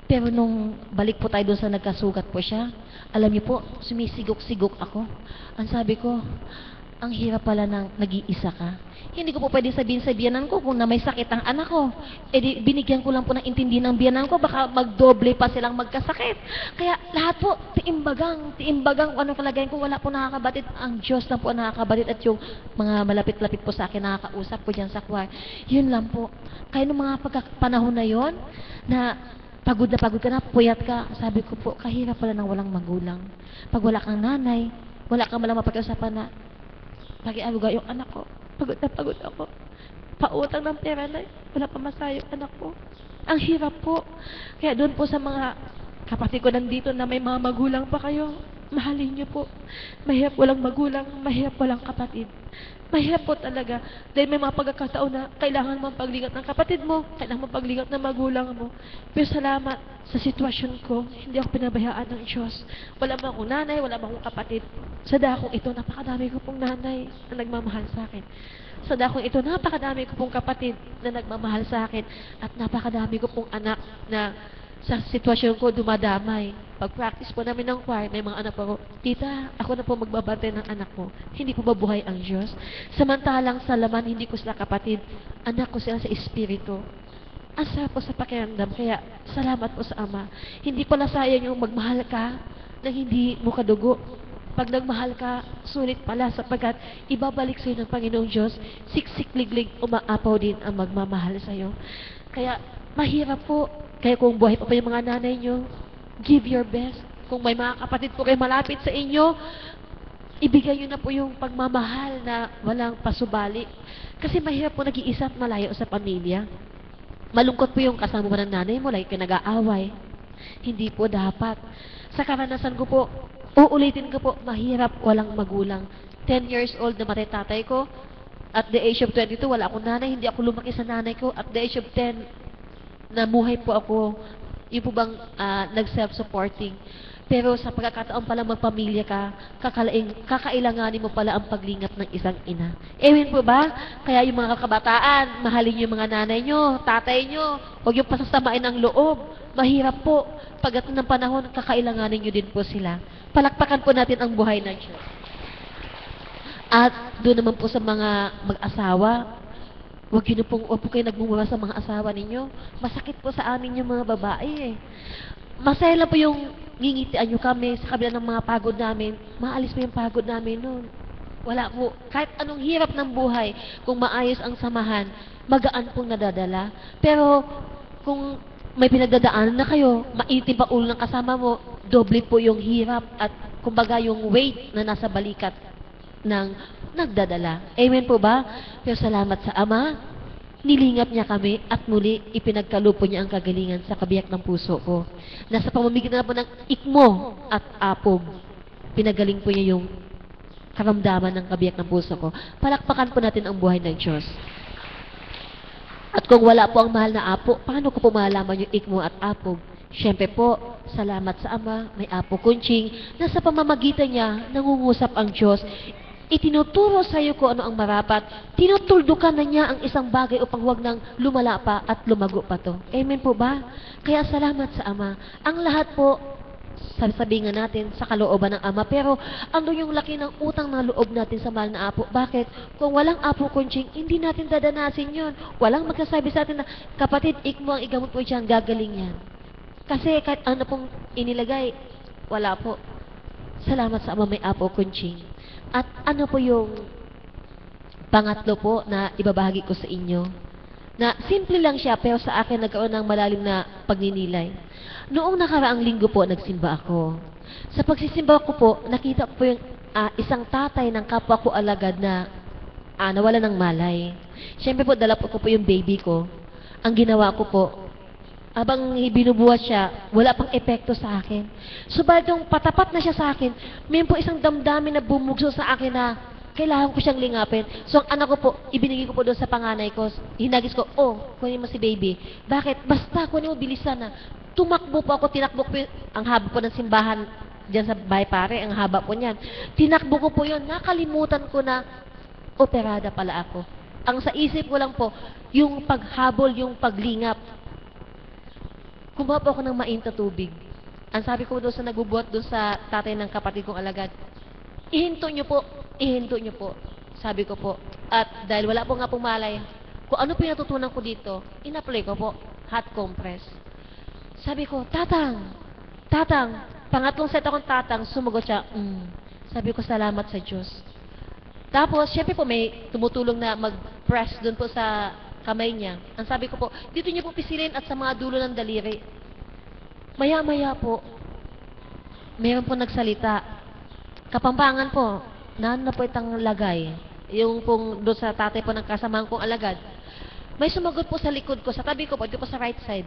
Pero nung balik po tayo doon sa nagkasugat po siya, alam niyo po, sumisigok-sigok ako. Ang sabi ko, ang hirap pala ng nag-iisa ka. Hindi ko po pwede sabihin sa biyanan ko kung na may sakit ang anak ko. Binigyan ko lang po ng intindi ng biyanan ko, baka magdoble pa silang magkasakit. Kaya lahat po, tiimbagang kung ano kalagayan ko, wala po nakakabatid. Ang Diyos lang po nakakabatid at yung mga malapit-lapit po sa akin nakakausap po dyan sa choir. Yun lang po. Kaya nung mga panahon na yon na pagod ka na, puyat ka, sabi ko po, kahirap pala ng walang magulang. Pag wala kang nanay, wala kang malang mapag-usapan na, pag-iaruga yung anak ko, pagod na pagod ako. Pautang ng pera na, wala pa masaya yung anak ko. Ang hirap po. Kaya doon po sa mga kapatid ko nandito na may mga magulang pa kayo, mahalin niyo po. Mahirap walang magulang, mahirap walang kapatid. Mahirap po talaga. Dahil may mga pagkakataon na kailangan mo pagligat ng kapatid mo, kailangan mo pagligat ng magulang mo. Pero salamat sa sitwasyon ko, hindi ako pinabayaan ng Diyos. Wala bang akong nanay, wala bang akong kapatid. Sa dakong ito, napakadami ko pong nanay na nagmamahal sa akin. Sa dakong ito, napakadami ko pong kapatid na nagmamahal sa akin. At napakadami ko pong anak na sa sitwasyon ko dumadamay. Pag-practice po namin ng choir, may mga anak po ako, tita, ako na po magbabantay ng anak ko. Hindi po mabuhay ang Diyos. Samantalang sa laman, hindi ko sila kapatid. Anak ko sila sa Espiritu. Asa po sa pakiramdam. Kaya, salamat po sa Ama. Hindi pala sayang yung magmahal ka na hindi mo kadugo. Pag nagmahal ka, sulit pala sapagkat ibabalik sa'yo ng Panginoong Diyos, siksik-liglig, umaapaw din ang magmamahal sa'yo. Kaya mahirap po. Kaya kung buhay pa pa yung mga nanay nyo, give your best. Kung may mga kapatid po kayo malapit sa inyo, ibigay nyo na po yung pagmamahal na walang pasubali. Kasi mahirap po nag-iisa at malayo sa pamilya. Malungkot po yung kasama mo ng nanay mo, like nag-aaway. Hindi po dapat. Sa karanasan ko po, uulitin ko po, mahirap walang magulang. 10 years old na matay tatay ko. At the age of 22, wala akong nanay. Hindi ako lumaki sa nanay ko. At the age of 10, namuhay po ako. Yung po bang nag-self-supporting. Pero sa pagkakataon pala magpamilya ka, kakailanganin mo pala ang paglingap ng isang ina. Ewan po ba? Kaya yung mga kabataan, mahalin yung mga nanay nyo, tatay nyo, huwag yung pasasamain ang loob. Mahirap po. Pagdating ng panahon, kakailanganin nyo din po sila. Palakpakan po natin ang buhay ng Diyos. At doon naman po sa mga mag-asawa, huwag po kayo nagmumura sa mga asawa ninyo. Masakit po sa amin yung mga babae eh. Masaya lang po yung ngingitian nyo kami sa kabila ng mga pagod namin. Maalis po yung pagod namin noon. Wala po. Kahit anong hirap ng buhay, kung maayos ang samahan, magaan pong nadadala. Pero kung may pinagdadaanan na kayo, maitim pa ulo ng kasama mo, doble po yung hirap at kumbaga yung weight na nasa balikat ng nagdadala. Amen po ba? Pero salamat sa Ama, nilingap niya kami at muli ipinagkalupo niya ang kagalingan sa kabiyak ng puso ko. Nasa pamamagitan na po ng ikmo at apog, pinagaling po niya yung karamdaman ng kabiyak ng puso ko. Palakpakan po natin ang buhay ng Diyos. At kung wala po ang mahal na apo, paano ko po malalaman yung ikmo at apog? Siyempre po, salamat sa Ama, may apo kunching, na sa pamamagitan niya, nangungusap ang Diyos. Itinuturo sa iyo kung ano ang marapat. Tinutuldukan na niya ang isang bagay upang huwag nang lumala pa at lumago pa to. Amen po ba? Kaya salamat sa Ama. Ang lahat po, sasabihin nga natin sa kalooban ng Ama, pero ano yung laki ng utang ng loob natin sa mahal na apo? Bakit? Kung walang apo kunching, hindi natin dadanasin yun. Walang magsasabi sa atin na, kapatid, ikmo ang igamot po dyan, gagaling yan. Kasi kahit ano pong inilagay, wala po. Salamat sa Ama, may apo kunching. At ano po yung pangatlo po na ibabahagi ko sa inyo? Na simple lang siya, pero sa akin nagkaroon ng malalim na pagninilay. Noong nakaraang linggo po, nagsimba ako. Sa pagsisimba ko po, nakita ko po yung isang tatay ng kapwa ko alagad na nawala ng malay. Siyempre po, dala po ko po yung baby ko. Ang ginawa ko po, habang binubuhat siya, wala pang epekto sa akin. Subalit nung patapat na siya sa akin, may po isang damdamin na bumugso sa akin na kailangan ko siyang lingapin. So ang anak ko po, ibinigay ko po doon sa panganay ko. Hinagis ko, kunin mo si baby. Bakit? Basta kunin mo, bilisan na. Tumakbo po ako, tinakbo ko po ang haba po ng simbahan dyan sa bahay pare, ang haba po niyan. Tinakbo ko po yun, nakalimutan ko na operada pala ako. Ang sa isip ko lang po, yung paghabol, yung paglingap. Kumuha po ako ng mainit na tubig. Ang sabi ko doon sa nagbubuhat doon sa tatay ng kapatid kong alagad, ihinto nyo po, ihinto nyo po. Sabi ko po. At dahil wala po nga pong malay, kung ano pinatutunan ko dito, in-apply ko po, hot compress. Sabi ko, tatang, pangatlong set akong tatang, sumagot siya, Sabi ko, salamat sa Diyos. Tapos, syempre po, may tumutulong na mag-press doon po sa kamay niya. Ang sabi ko po, dito niyo po pisilin at sa mga dulo ng daliri. Maya-maya po, mayroon po nagsalita. Kapampangan po, na po itang lagay. Yung pong doon sa tatay po ng kasamahan kong alagad. May sumagot po sa likod ko, sa tabi ko po, dito po sa right side.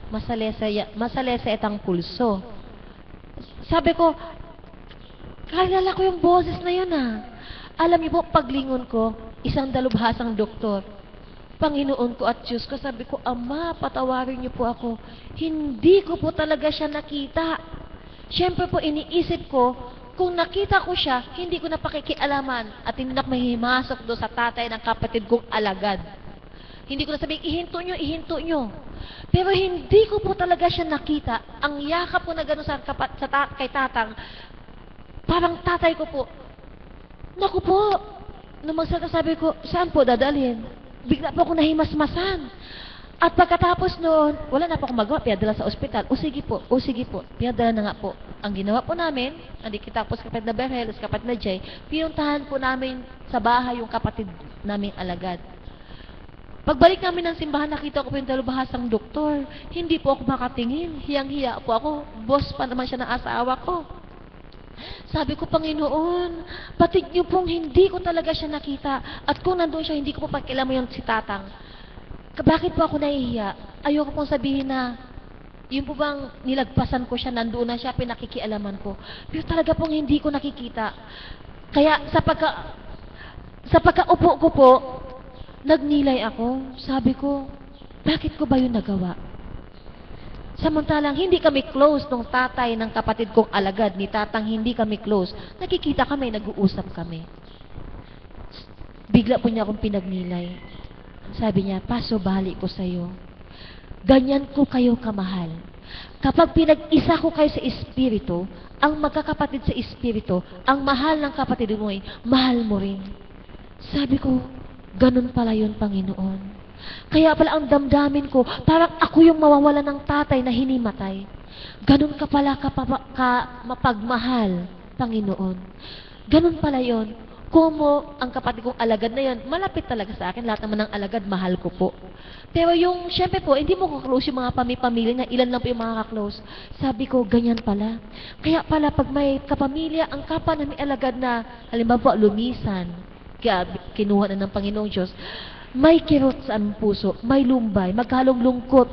Masalesa itang pulso. Sabi ko, kalala ko yung boses na yun Alam niyo po, paglingon ko, isang dalubhasang doktor. Panginoon ko at Diyos ko, sabi ko, Ama, patawarin niyo po ako. Hindi ko po talaga siya nakita. Siyempre po, iniisip ko, kung nakita ko siya, hindi ko na pakikialaman at hindi na mahimasok doon sa tatay ng kapatid kong alagad. Hindi ko na sabihin, ihinto nyo. Pero hindi ko po talaga siya nakita. Ang yakap ko na gano'n kay tatang, parang tatay ko po, naku po, nung magsalita sabi ko, saan po dadalhin? Bigla po ako nahimasmasan. At pagkatapos noon, wala na po akong magawa, pinadala sa ospital. O sige po, pinadala na nga po. Ang ginawa po namin, hindi kita po sa kapatid na Berhel, sa kapatid na Jay, pinuntahan po namin sa bahay yung kapatid naming alagad. Pagbalik namin ng simbahan, nakita ko po yung dalubhasang doktor. Hindi po ako makatingin, hiyang-hiya po ako. Boss pa naman siya ng asawa ko. Sabi ko, Panginoon, patid niyo pong hindi ko talaga siya nakita. At kung nandun siya, hindi ko po pakialaman yung si Tatang. Bakit po ako nahihiya? Ayoko pong sabihin na, yun po bang nilagpasan ko siya, nandoon na siya, pinakikialaman ko. Pero talaga pong hindi ko nakikita. Kaya sa pagkaupo ko po, nagnilay ako. Sabi ko, bakit ko ba yun nagawa? Samantalang hindi kami close nung tatay ng kapatid kong alagad, ni Tatang hindi kami close. Nakikita kami, nag-uusap kami. Bigla po niya akong pinagnilay. Sabi niya, Paso, bahali ko sa'yo. Ganyan ko kayo kamahal. Kapag pinag-isa ko kayo sa Espiritu, ang magkakapatid sa Espiritu, ang mahal ng kapatid mo ay mahal mo rin. Sabi ko, ganun pala yun, Panginoon. Kaya pala ang damdamin ko, parang ako yung mawawala ng tatay na hinimatay. Ganun ka pala mapagmahal, Panginoon. Ganun pala yun. Kumo, ang kapatid kong alagad na yun, malapit talaga sa akin. Lahat naman ng alagad, mahal ko po. Pero yung, syempre po, hindi mo kaklose yung mga pamilya na ilan lang po yung mga kaklose. Sabi ko, ganyan pala. Kaya pala, pag may kapamilya, ang kapa na may alagad na, halimbawa po, lumisan, kaya kinuha na ng Panginoong Diyos, may kirot sa aming puso, may lumbay, maghalong lungkot,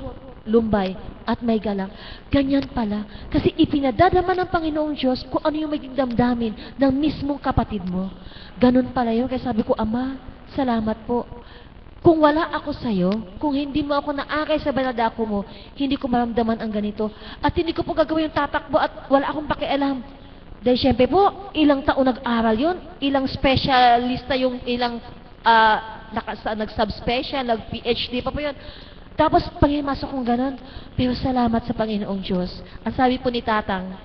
lumbay, at may galang. Ganyan pala. Kasi ipinadadama ng Panginoong Diyos kung ano yung maging damdamin ng mismong kapatid mo. Ganun pala yun. Kaya sabi ko, Ama, salamat po. Kung wala ako sa'yo, kung hindi mo ako naakay sa banadako mo, hindi ko maramdaman ang ganito. At hindi ko po gagawin yung tatakbo at wala akong pakialam. Dahil syempre po, ilang taon nag-aral yun, ilang specialista yung ilang nag-subspecial, nag-PhD pa po yun. Tapos, panghimasok kong ganun. Pero salamat sa Panginoong Diyos. Ang sabi po ni Tatang,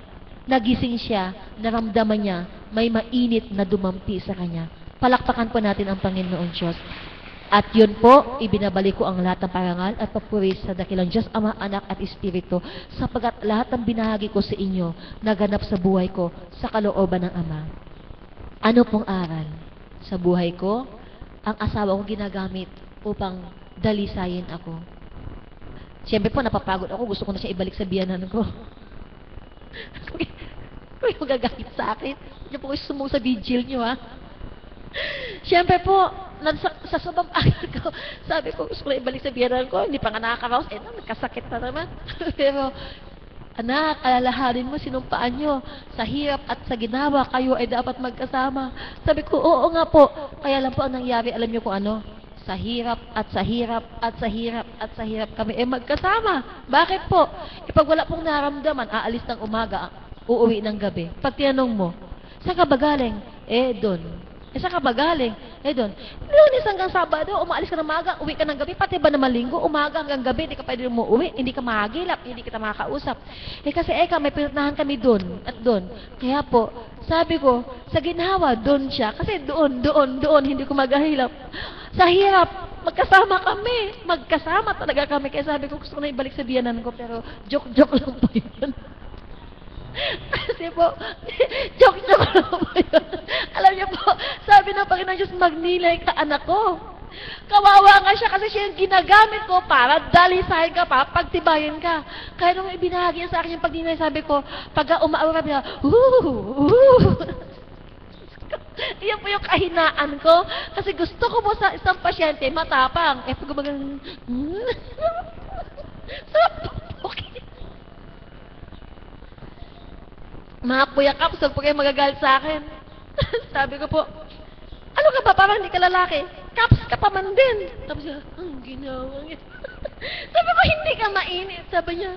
nagising siya, naramdaman niya, may mainit na dumampi sa kanya. Palakpakan po natin ang Panginoong Diyos. At yun po, ibinabalik ko ang lahat ng parangal at papuri sa dakilang Diyos, Ama, Anak at Espiritu, sapagat lahat ng binahagi ko sa inyo, naganap sa buhay ko, sa kalooban ng Ama. Ano pong aral? Sa buhay ko, ang asawa ko ginagamit upang dalisayin ako. Siyempre po, napapagod ako. Gusto ko na siya ibalik sa biyanan ko. Kung yung magagamit sa akin, hindi po kayo sumong sa vigil nyo, ha? Siyempre po, sa sobrang agal ko, sabi ko, gusto ko na ibalik sa biyanan ko. Hindi pa nga nakakaraos. Nagkasakit na naman. Pero, anak, alalahanin mo, sinumpaan nyo. Sa hirap at sa ginawa, kayo ay dapat magkasama. Sabi ko, oo nga po. Kaya lang po ang nangyari, alam nyo kung ano? Sa hirap at sa hirap at sa hirap at sa hirap kami magkasama. Bakit po? Pag wala pong naramdaman, aalis ng umaga, uuwi ng gabi. Pag tinanong mo, saan ka ba galing? Doon. Saan ka ba galing? Doon. Lunes hanggang Sabado, umaalis ka ng umaga, uwi ka ng gabi. Pati ba naman Linggo, umaga hanggang gabi, hindi ka pwede umuwi, hindi ka makagilap, hindi kita makakausap. Kasi may pinuntahan kami doon at doon. Kaya po, sabi ko, sa ginawa, doon siya. Kasi doon, hindi ko magahilap. Sa hirap, magkasama kami. Magkasama talaga kami. Kaya sabi ko, gusto ko na ibalik sa biyanan ko, pero joke-joke lang po yun. Kasi po, joke-joke lang po yun. Alam niyo po, sabi ng Panginoon Diyos, magnilay ka, anak ko. Kawawa nga siya kasi siya yung ginagamit ko para dalisahin ka pa, pagtibayin ka. Kaya nung ibinahagi niya sa akin yung pagninay, sabi ko, pagka umaura niya, iyan po yung kahinaan ko. Kasi gusto ko po sa isang pasyente, matapang. Pag gumagang, okay. Mga kuya kaps, huwag po kayo magagalit sa akin. Sabi ko po, ano ka ba? Parang hindi ka lalaki. Kaps ka pa man din. Tapos siya, ang ginawa niya. Sabi ko, hindi ka mainit. Sabi niya,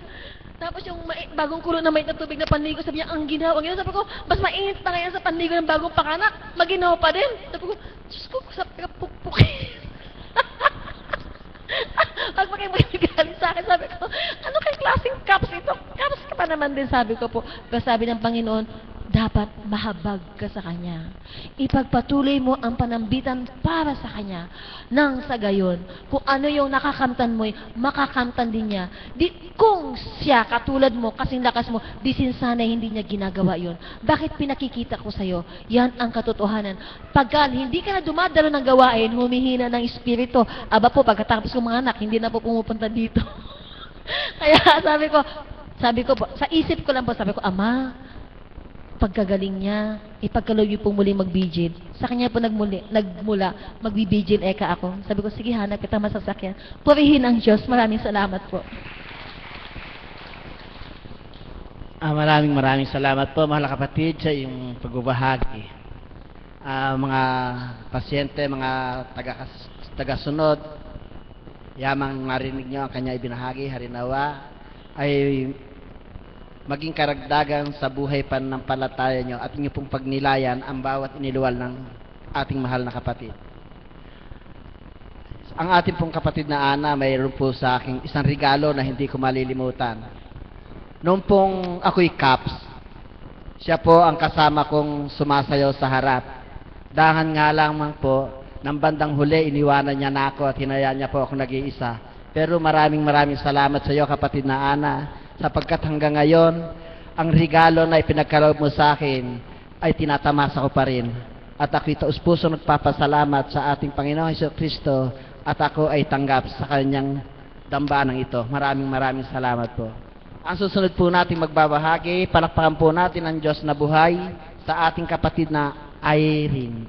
tapos yung bagong kulo na may tubig na panligo, sabi niya, ang ginawa niya. Sabi ko, mas mainit pa ngayon sa panligo ng bagong panganak. Maginawa pa din. Sabi ko, Diyos ko, sabi ka, pukpuk. Pag makimagalit sa akin, sabi ko, ano kayong klaseng cups ito? Cups ka pa naman din, sabi ko po. Pero sabi ng Panginoon, dapat mahabag ka sa Kanya. Ipagpatuloy mo ang panambitan para sa Kanya. Nang sa gayon, kung ano yung nakakamtan mo, makakamtan din niya. Di, kung siya, katulad mo, kasing lakas mo, di sana hindi niya ginagawa yon. Bakit pinakikita ko sa'yo? Yan ang katotohanan. Pagka hindi ka na dumadalo ng gawain, humihina ng espiritu. Aba po, pagkatapos ng mga anak, hindi na po pumupunta dito. Kaya sabi ko po, sa isip ko lang po, sabi ko, Ama, pagkagaling niya, ipagkalob niyo pong muling magbigil. Sa kanya po nagmula, magbibigil eka ako. Sabi ko, sige, hanap kita masasakyan. Purihin ang Diyos. Maraming salamat po. Maraming salamat po, mahal na kapatid, sa iyong pagbabahagi. Mga pasyente, mga tagasunod, yamang narinig nyo ang kanya ibinahagi, harinawa, ay maging karagdagan sa buhay pananampalataya nyo at inyo pong pagnilayan ang bawat iniluwal ng ating mahal na kapatid. Ang ating pong kapatid na Ana, mayroon po sa aking isang regalo na hindi ko malilimutan. Noong pong ako'y caps, siya po ang kasama kong sumasayaw sa harap. Dahan nga lamang po, ng bandang huli, iniwanan niya na ako at hinayaan niya po ako nag-iisa. Pero maraming salamat sa iyo, kapatid na Ana, sapagkat hanggang ngayon, ang regalo na ipinagkaloob mo sa akin ay tinatamasa ko pa rin. At ako'y taus-puso nagpapasalamat sa ating Panginoong Hesukristo at ako ay tanggap sa kanyang dambanang ito. Maraming salamat po. Ang susunod po natin magbabahagi, palakpakan po natin ang Diyos na buhay sa ating kapatid na Irene.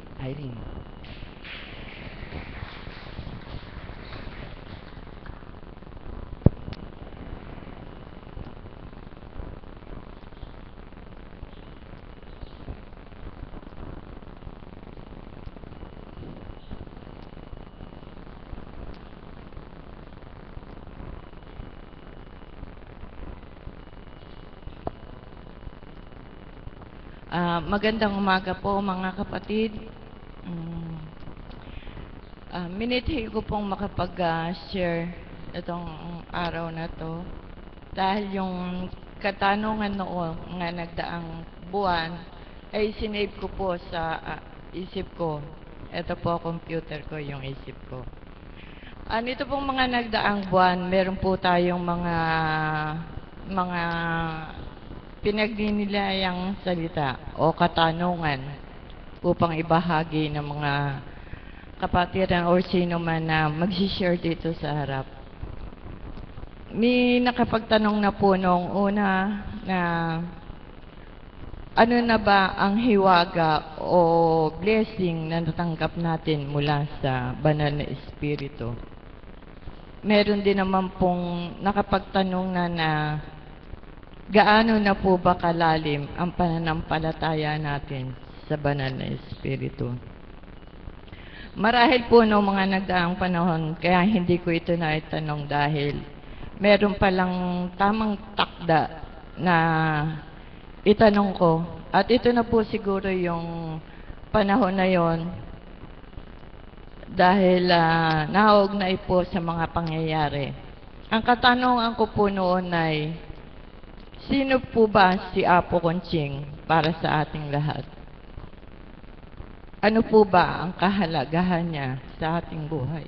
Magandang umaga po mga kapatid. Miniti ko pong makapag-share itong araw na to dahil yung katanungan noon nga nagdaang buwan ay sinave ko po sa isip ko. Ito po computer ko, yung isip ko. Nito pong mga nagdaang buwan, meron po tayong mga pinagninilayang salita o katanungan upang ibahagi ng mga kapatiran o sino man na mag-share dito sa harap. May nakapagtanong na po noong una na ano na ba ang hiwaga o blessing na natanggap natin mula sa banal na espiritu. Meron din naman pong nakapagtanong na gaano na po ba kalalim ang pananampalataya natin sa banal na espiritu? Marahil po noong mga nagdaang panahon, kaya hindi ko ito naitanong dahil meron palang tamang takda na itanong ko. At ito na po siguro yung panahon na yon dahil nauugnay po sa mga pangyayari. Ang katanungan ko po noon ay, sino po ba si Apo Conching para sa ating lahat? Ano po ba ang kahalagahan niya sa ating buhay?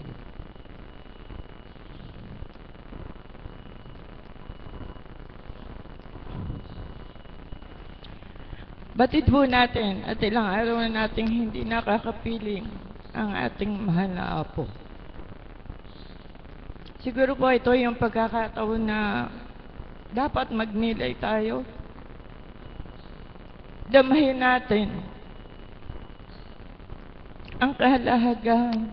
Batid po natin at ilang araw na nating hindi nakakapiling ang ating mahal na Apo. Siguro po ito yung pagkakataon na dapat magnilay tayo. Damahin natin ang kahalagahan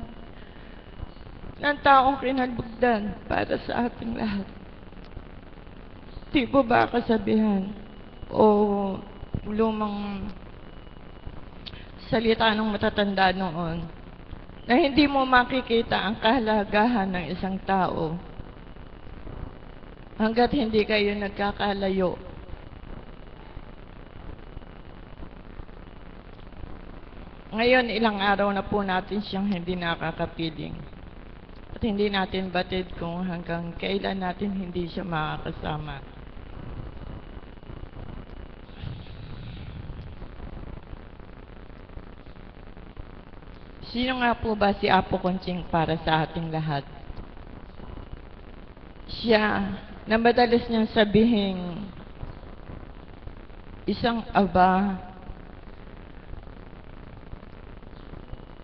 ng taong kinalugdan para sa ating lahat. Di po ba kasabihan o lumang salita ng matatanda noon na hindi mo makikita ang kahalagahan ng isang tao hanggat hindi kayo nagkakalayo. Ngayon, ilang araw na po natin siyang hindi nakakapiling. At hindi natin batid kung hanggang kailan natin hindi siya makakasama. Sino nga po ba si Apo Conching para sa ating lahat? Siya na madalas niyang sabihin, isang aba,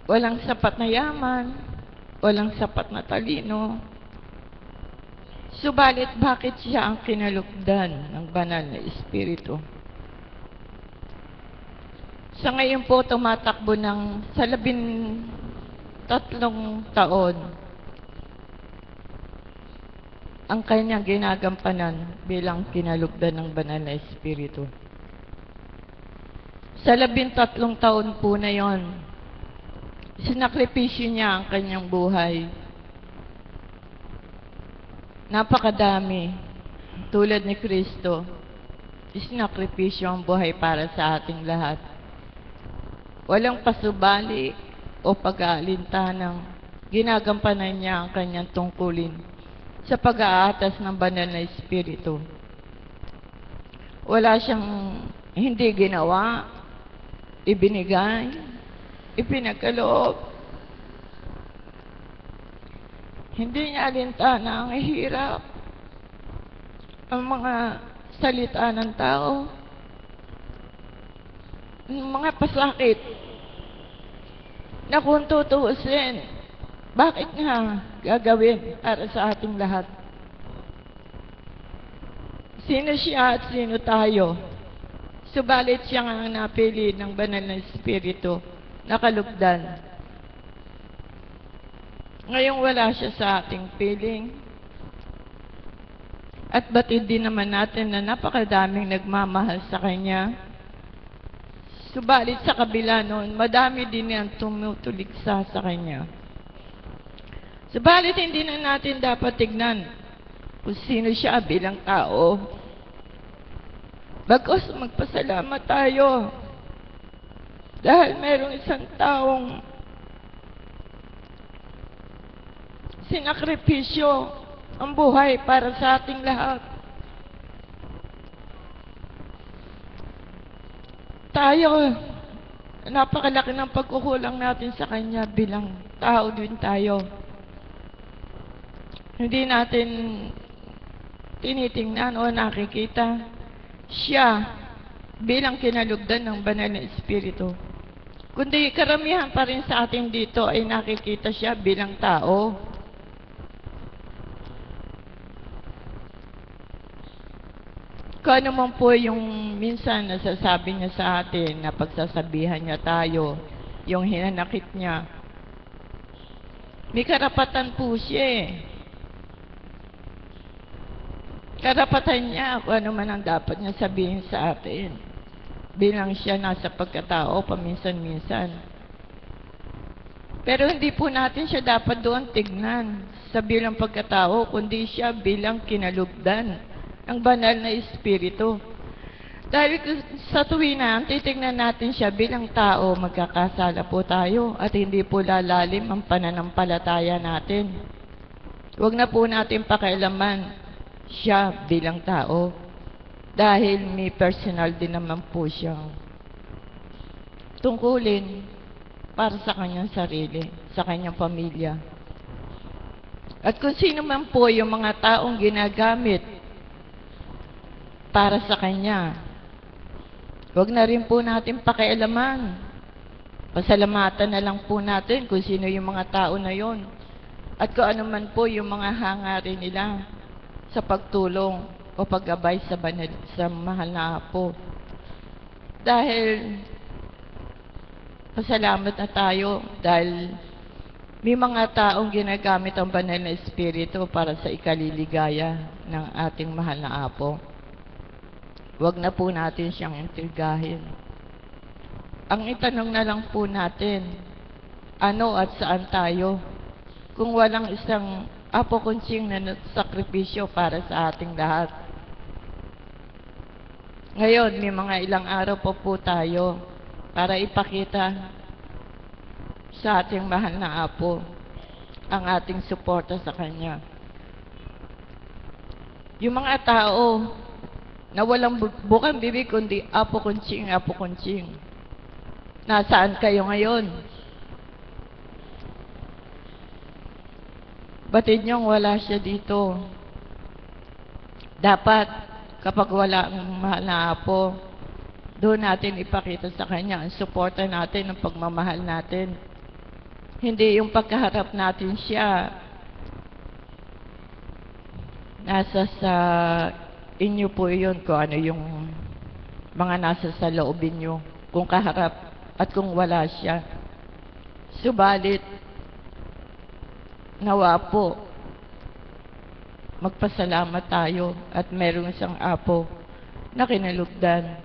walang sapat na yaman, walang sapat na talino. Subalit bakit siya ang kinalugdan ng banal na espiritu? Sa ngayon po, tumatakbo ng sa 13 taon ang kanyang ginagampanan bilang kinalugdan ng banal na espiritu. Sa 13 taon po na yon, sinakripisyo niya ang kanyang buhay. Napakadami, tulad ni Kristo, isinakripisyo ang buhay para sa ating lahat. Walang pasubali o pag-aalintanang ginagampanan niya ang kanyang tungkulin sa pag-aatas ng banal na espiritu. Wala siyang hindi ginawa, ibinigay, ipinagkaloob. Hindi niya alintana ang hirap, ang mga salita ng tao, mga pasakit na kung tutuusin, bakit nga gagawin para sa ating lahat? Sino siya at sino tayo? Subalit siya nga ang napili ng banal na espiritu na kalugdan. Ngayong wala siya sa ating piling. At batid din naman natin na napakadaming nagmamahal sa Kanya. Subalit sa kabila noon, madami din ang tumutuligsa sa Kanya. Subalit hindi na natin dapat tignan kung sino siya bilang tao. Bagkus magpasalamat tayo dahil merong isang taong sinakripisyo ang buhay para sa ating lahat. Tayo, napakalaki ng pagkukulang natin sa Kanya bilang tao din tayo. Hindi natin tinitingnan o nakikita siya bilang kinalugdan ng banal na espiritu. Kundi karamihan pa rin sa atin dito ay nakikita siya bilang tao. Kung ano man po yung minsan nasasabi niya sa atin na pagsasabihan niya tayo, yung hinanakit niya, may karapatan po siya eh. Karapatan niya kung ano man ang dapat niya sabihin sa atin. Bilang siya nasa pagkatao, paminsan-minsan. Pero hindi po natin siya dapat doon tignan sa bilang pagkatao, kundi siya bilang kinalugdan ang banal na espiritu. Dahil sa tuwina, titignan natin siya bilang tao, magkakasala po tayo at hindi po lalalim ang pananampalataya natin. Huwag na po natin pakialaman siya bilang tao dahil may personal din naman po siyang tungkulin para sa kanyang sarili, sa kanyang pamilya. At kung sino man po yung mga taong ginagamit para sa Kanya, huwag na rin po natin pakialaman. Pasalamatan na lang po natin kung sino yung mga tao na yon. At kung ano man po yung mga hangarin nila sa pagtulong o paggabay sa mahal na Apo. Dahil pasalamat na tayo dahil may mga taong ginagamit ang banal na espiritu para sa ikaliligaya ng ating mahal na Apo. Huwag na po natin siyang intrigahin. Ang itanong na lang po natin, ano at saan tayo? Kung walang isang Apo Conching na sakripisyo para sa ating lahat. Ngayon, may mga ilang araw po tayo para ipakita sa ating mahal na Apo ang ating suporta sa Kanya. Yung mga tao na walang bukang bibig kundi Apo Conching, Apo Conching. Nasaan kayo ngayon? Batid niyong wala siya dito. Dapat, kapag wala ang mahal na apo, doon natin ipakita sa kanya ang suporta natin, ang pagmamahal natin. Hindi yung pagkaharap natin siya. Nasa sa inyo po yun kung ano yung mga nasa sa loobin nyo. Kung kaharap at kung wala siya. Subalit, nawa po, magpasalamat tayo at meron siyang apo na kinalugdan.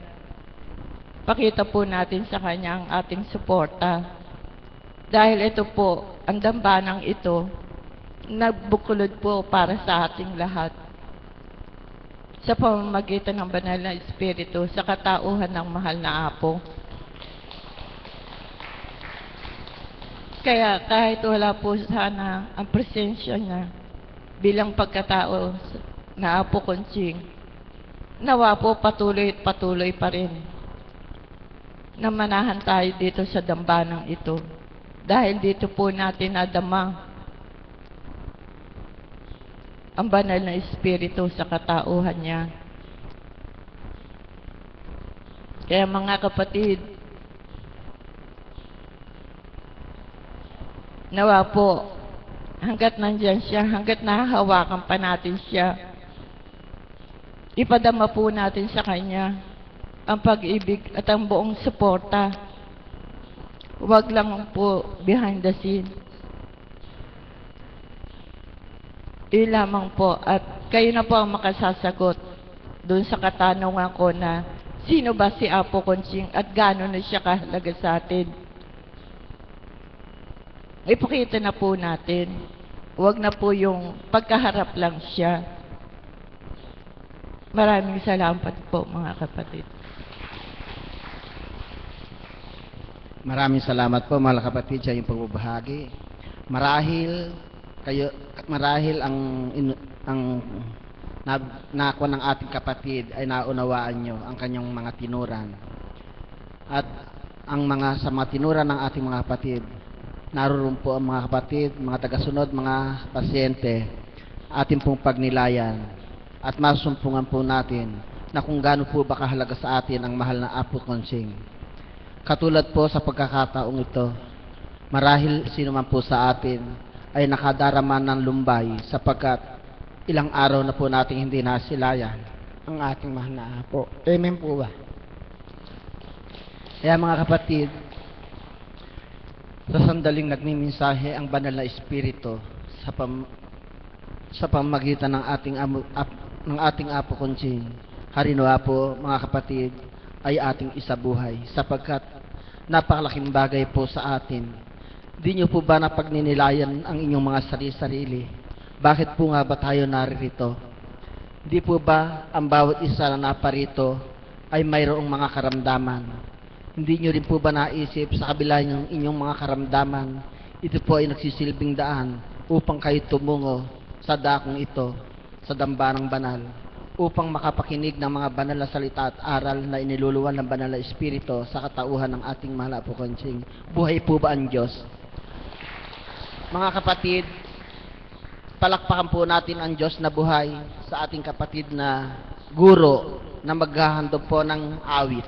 Pakita po natin sa kanya ang ating suporta. Dahil ito po, ang dambanang ito, nagbukulod po para sa ating lahat. Sa pamamagitan ng banal na Espiritu, sa katauhan ng mahal na apo. Kaya kahit wala po sana ang presensya niya bilang pagkatao na Apo Conching, nawa po patuloy at patuloy pa rin na manahan tayo dito sa dambanang ito. Dahil dito po natin nadama ang banal na Espiritu sa katauhan niya. Kaya mga kapatid, nawa po, hanggat nandyan siya, hanggat nahahawakan pa natin siya, ipadama po natin sa kanya ang pag-ibig at ang buong suporta. Huwag lang po behind the scene. Yun lamang po, at kayo na po ang makasasagot doon sa katanungan ko na sino ba si Apo Conching at gaano na siya kahalaga sa atin. Ipakita na po natin. Huwag na po yung pagkaharap lang siya. Maraming salamat po mga kapatid. Maraming salamat po mga kapatid sa iyong pagbabahagi. Marahil ang nako ng ating kapatid ay naunawaan nyo ang kanyang mga tinuran. At ang sa mga tinuran ng ating mga kapatid, naroon po ang mga kapatid, mga tagasunod, mga pasyente, ating pong pagnilayan at masumpungan po natin na kung gaano po ba kahalaga sa atin ang mahal na Apo Conching. Katulad po sa pagkakataong ito, marahil sino man po sa atin ay nakadarama ng lumbay sapagkat ilang araw na po nating hindi nasilayan ang ating mahal na Apo. Amen po ba? Kaya mga kapatid, sa sandaling nagmimensahe ang banal na Espiritu sa pamamagitan ng ating Apo Conching, harinawa po mga kapatid ay ating isabuhay sapagkat napakalaking bagay po sa atin. Di nyo po ba napagninilayan ang inyong mga sarili-sarili? Bakit po nga ba tayo naririto? Di po ba ang bawat isa na naparito ay mayroong mga karamdaman? Hindi nyo rin po ba naisip sa kabila ng inyong mga karamdaman, ito po ay nagsisilbing daan upang kayo tumungo sa dakong ito, sa dambanang banal, upang makapakinig ng mga banal na salita at aral na iniluluwan ng banal na Espiritu sa katauhan ng ating mahal na Apo Conching. Buhay po ba ang Diyos? Mga kapatid, palakpakan po natin ang Diyos na buhay sa ating kapatid na guro na maghahandog po ng awit.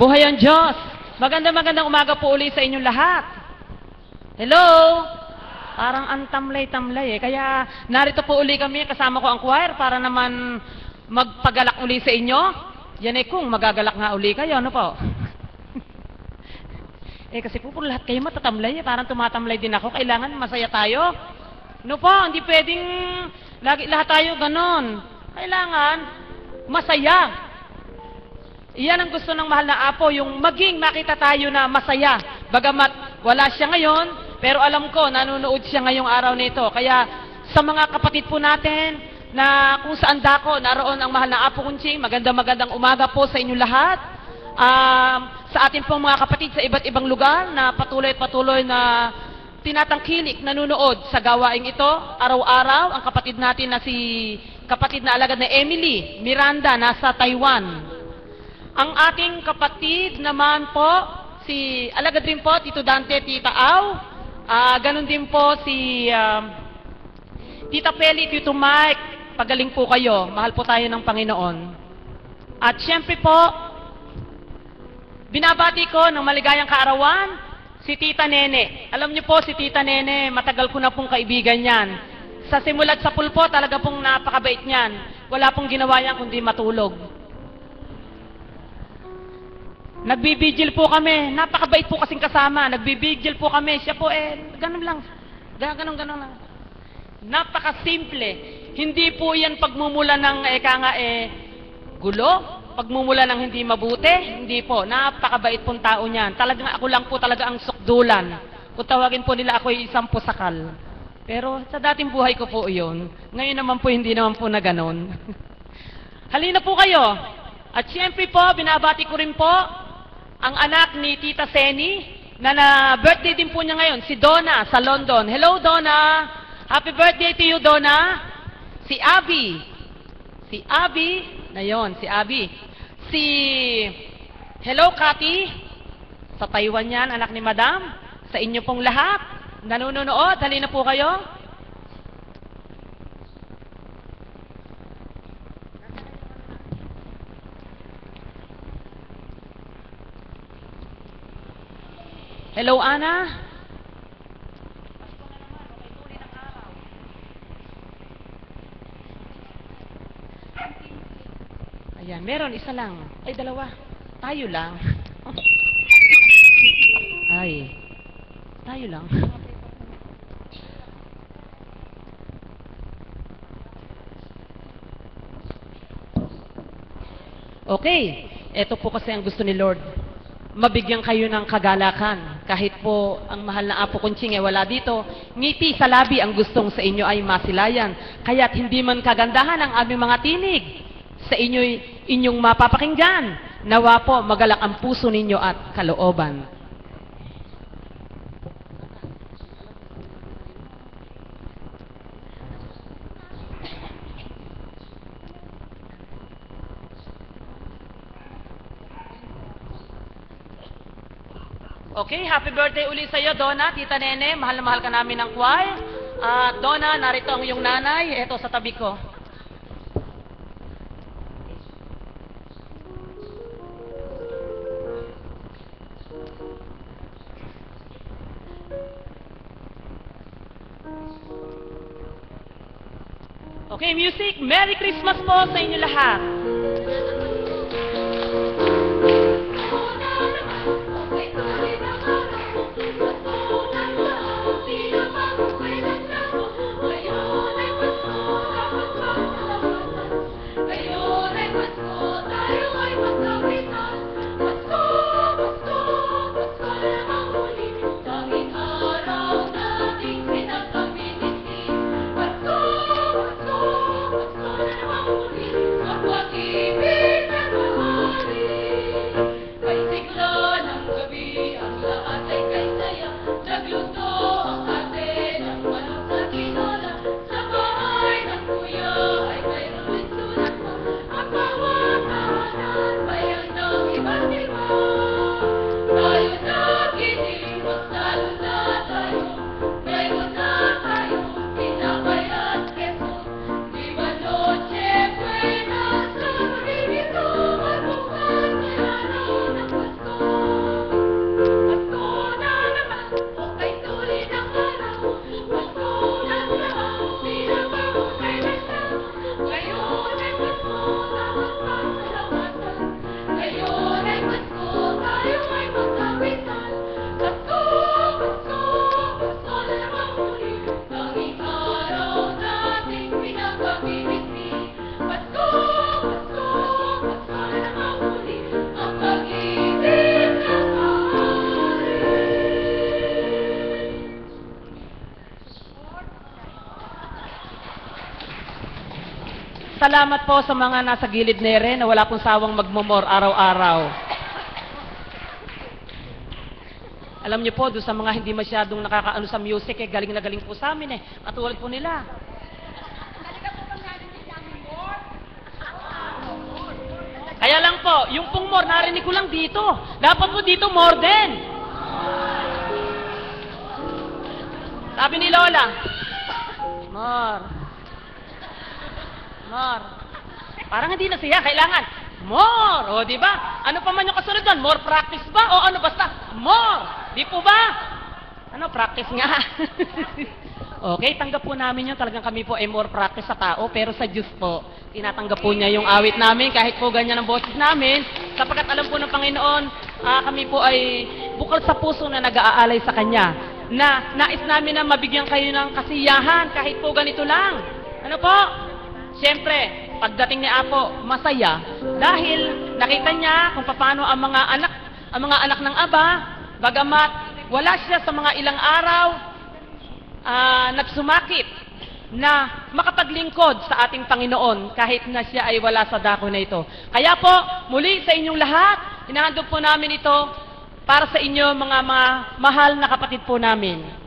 Buhay ang Diyos! Magandang umaga po uli sa inyong lahat. Hello! Parang ang tamlay-tamlay eh. Kaya narito po uli kami, kasama ko ang choir para naman magpagalak uli sa inyo. Yan eh kung magagalak nga uli kayo, ano po? Kasi po lahat kayo matatamlay eh. Parang tumatamlay din ako. Kailangan masaya tayo. No po, hindi pwedeng lahat tayo ganon. Kailangan masaya. Iyan ang gusto ng mahal na Apo, yung maging makita tayo na masaya. Bagamat wala siya ngayon, pero alam ko, nanonood siya ngayong araw nito. Kaya sa mga kapatid po natin na kung saan dako, naroon ang mahal na Apo Conching, magandang umaga po sa inyo lahat. Sa atin pong mga kapatid sa iba't ibang lugar na patuloy na tinatangkilik, nanonood sa gawaing ito, araw-araw, ang kapatid natin na kapatid na alagad na Emily Miranda, nasa Taiwan. Ang aking kapatid naman po, alagad rin po, Tito Dante, Tita Au, ganun din po Tita Peli, Tito Mike, pagaling po kayo, mahal po tayo ng Panginoon. At syempre po, binabati ko ng maligayang kaarawan, si Tita Nene. Alam niyo po, si Tita Nene, matagal ko na pong kaibigan yan. Sa simula't sa pulpo, talaga pong napakabait niyan. Wala pong ginawa yan kundi matulog. Nagbibigil po kami. Napakabait po kasing kasama. Nagbibigil po kami. Siya po ganun lang. Ganun lang. Napakasimple. Hindi po yan pagmumula ng gulo. Pagmumula ng hindi mabuti. Hindi po. Napakabait pong tao niyan. Talagang ako lang po talaga ang sukdulan. Kung tawagin po nila ako ay isang pusakal. Pero sa dating buhay ko po yun. Ngayon naman po hindi naman po na ganon. Halina po kayo. At siyempre po, binabati ko rin po ang anak ni Tita Seni na birthday din po niya ngayon, si Donna sa London. Hello Donna! Happy birthday to you Donna! Si Abby. Hello Cathy. Sa Taiwan yan, anak ni Madam. Sa inyo pong lahat. Nanonood, halina po kayo. Hello, Ana. Ayan, meron, isa lang. Ay, dalawa. Tayo lang. Ay, tayo lang. Okay, ito po kasi ang gusto ni Lord. Mabigyan kayo ng kagalakan. Kahit po ang mahal na Apo Kunching wala dito, ngiti sa labi ang gustong sa inyo ay masilayan. Kaya't hindi man kagandahan ang aming mga tinig, sa inyong mapapakinggan. Nawa po magalak ang puso ninyo at kalooban. Okay, happy birthday uli sa iyo, Donna, Tita Nene. Mahal na mahal ka namin ng choir. Donna, narito ang iyong nanay. Ito sa tabi ko. Okay, music. Merry Christmas po sa inyo lahat. Salamat po sa mga nasa gilid nere na wala pong sawang magmumor araw-araw. Alam niyo po, doon sa mga hindi masyadong nakakaano sa music, galing na galing po sa amin Katulad po nila. Kaya lang po, yung pong more, narinig ko lang dito. Dapat po dito more din. Sabi ni Lola, more. More. Parang hindi na siya, kailangan more. O, di ba? Ano pa man yung kasunod doon? More practice ba? O ano, basta more. Di po ba? Ano, practice nga. Okay, tanggap po namin yun. Talagang kami po ay more practice sa tao, pero sa Diyos po, tinatanggap po niya yung awit namin, kahit po ganyan ang boses namin, sapagkat alam po ng Panginoon, kami po ay bukal sa puso na nag-aalay sa Kanya, na nais namin na mabigyan kayo ng kasiyahan, kahit po ganito lang. Ano po? Siyempre, pagdating ni Apo, masaya, dahil nakita niya kung paano ang mga anak ng Aba, bagamat wala siya sa mga ilang araw, nagsumakit na makapaglingkod sa ating Panginoon kahit na siya ay wala sa dako na ito. Kaya po, muli sa inyong lahat, hinahandog po namin ito para sa inyo mga mahal na kapatid po namin.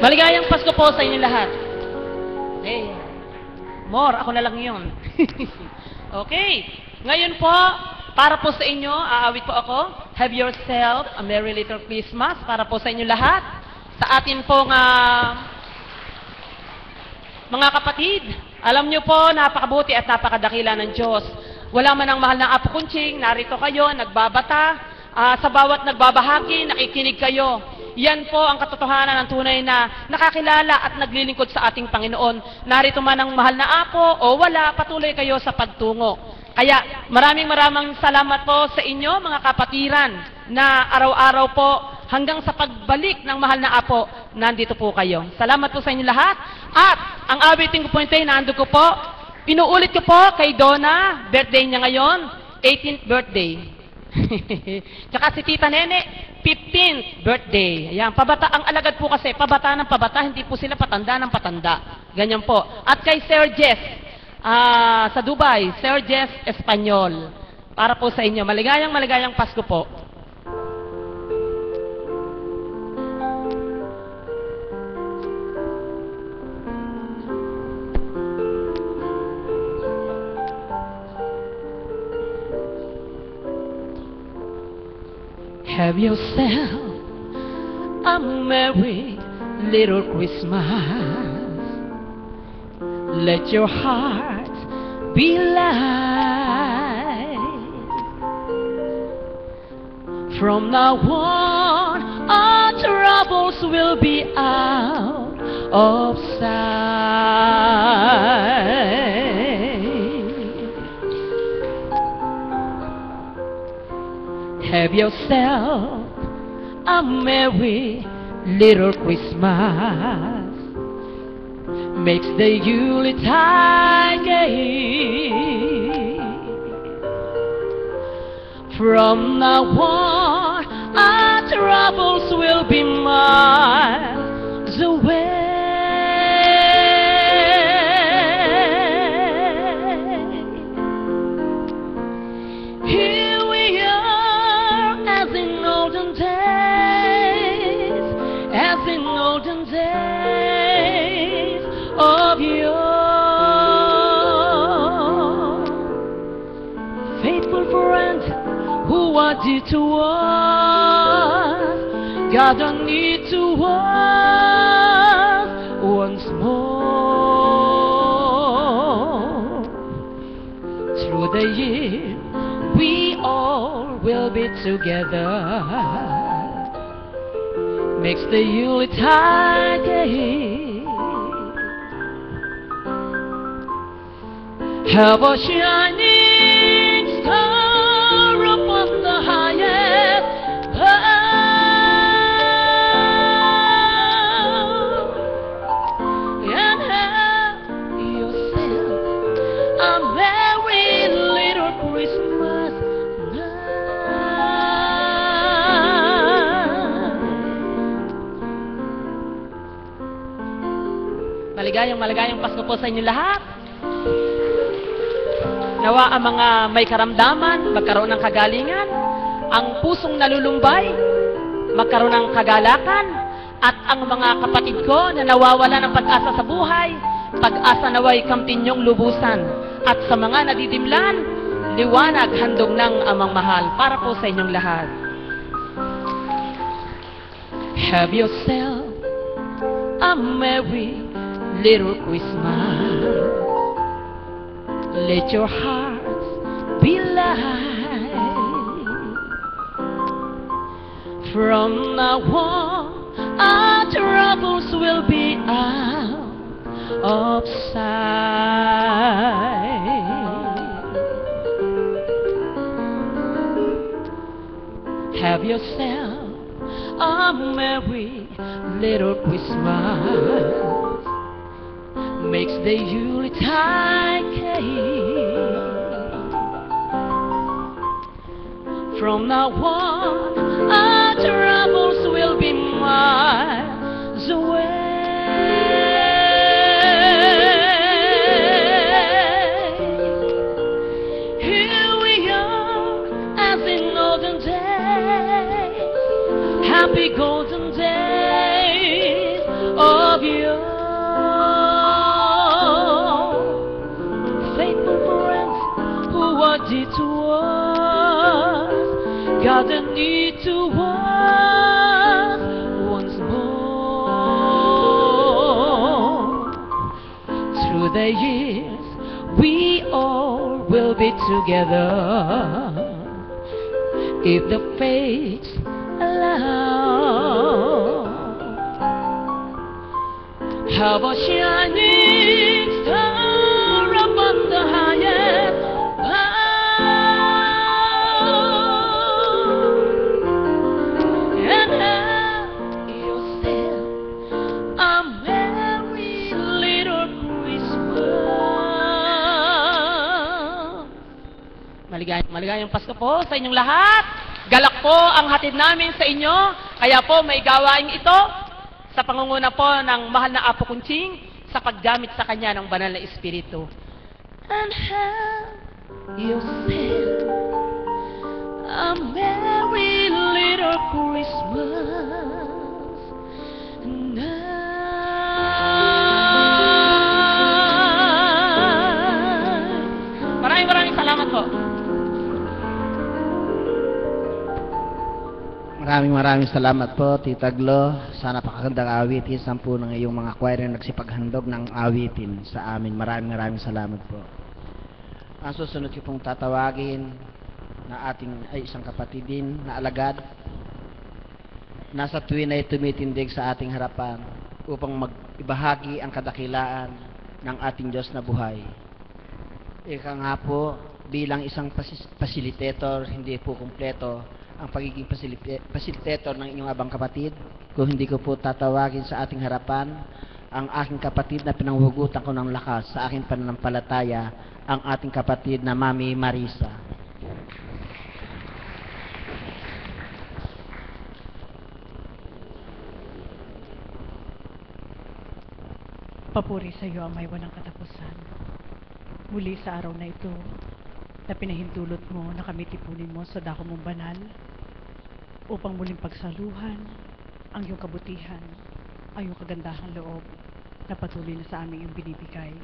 Maligayang Pasko po sa inyo lahat. Hey, more, ako na lang yun. Okay, ngayon po, para po sa inyo, aawit po ako, have yourself a Merry Little Christmas, para po sa inyo lahat. Sa atin pong mga kapatid, alam nyo po, napakabuti at napakadakila ng Diyos. Wala man ang mahal ng Apo Kunching, narito kayo, nagbabata, sa bawat nagbabahagi, nakikinig kayo. Yan po ang katotohanan ng tunay na nakakilala at naglilingkod sa ating Panginoon. Narito man ang mahal na Apo o wala, patuloy kayo sa pagtungo. Kaya maraming salamat po sa inyo mga kapatiran na araw-araw po hanggang sa pagbalik ng mahal na Apo, nandito po kayo. Salamat po sa inyo lahat. At ang awitin ko po ito, nandun ko po, inuulit ko po kay Donna, birthday niya ngayon, 18th birthday. Tsaka si Tita Nene, 15th birthday. Ayan, pabata, ang alagad po kasi, pabata ng pabata, hindi po sila patanda ng patanda. Ganyan po. At kay Sir Jess, sa Dubai, Sir Jess Espanyol. Para po sa inyo, maligayang Pasko po. Have yourself a merry little Christmas. Let your heart be light. From now on, our troubles will be out of sight. Have yourself a merry little Christmas. Makes the Yuletide gay. From now on, our troubles will be miles away. Here we are, as in olden days of yore. Faithful friends who are dear to us, gather near to us once more. Through the year, we all will be together. Makes the Yuletide gay. Have a shining star upon the highest cloud, and have yourself a merry little Christmas night. Maligayang Pasko po sa inyo lahat. Nawa ang mga may karamdaman, magkaroon ng kagalingan, ang pusong nalulumbay, magkaroon ng kagalakan, at ang mga kapatid ko na nawawala ng pag-asa sa buhay, pag-asa naway kamtinyong lubusan, at sa mga nadidimlan, liwanag handog ng amang mahal, para po sa inyong lahat. Have yourself a merry little Christmas. Let your hearts be light. From now on, our troubles will be out of sight. Have yourself a merry little Christmas. Makes the Yuletide gay. From now on, our troubles will be miles away. Here we are, as in olden days, happy golden days. Oh, did to us, God did need to us once more. Through the years, we all will be together, if the fates allow. Have a shining star above the highest cloud, and have yourself a merry little Christmas. Maligayang Pasko po sa inyong lahat. Galak po ang hatid namin sa inyo. Kaya po may gawain ito sa pangunguna po ng mahal na Apo Kunching sa paggamit sa kanya ng banal na Espiritu. And have yourself a merry little Christmas night. Maraming salamat po. Maraming salamat po, Tita Glo. Sana pakagandang awitin. Sampu ng iyong mga choir na nagsipaghandog ng awitin sa amin. Maraming salamat po. Ang susunod ko pong tatawagin na ay isang kapatid din na alagad. Nasa tuwin ay tumitindig sa ating harapan upang ibahagi ang kadakilaan ng ating Diyos na buhay. Ika nga po, bilang isang facilitator, hindi po kumpleto ang pagiging facilitator ng inyong abang kapatid kung hindi ko po tatawagin sa ating harapan ang aking kapatid na pinanghugutan ko ng lakas sa aking pananampalataya, ang ating kapatid na Mami Marisa. Papuri sa iyo ang may walang katapusan. Muli sa araw na ito, na pinahintulot mo na kami tipunin mo sa dako mong banal upang muling pagsaluhan ang iyong kabutihan, ang iyong kagandahang loob na patuloy na sa aming iyong binibigay.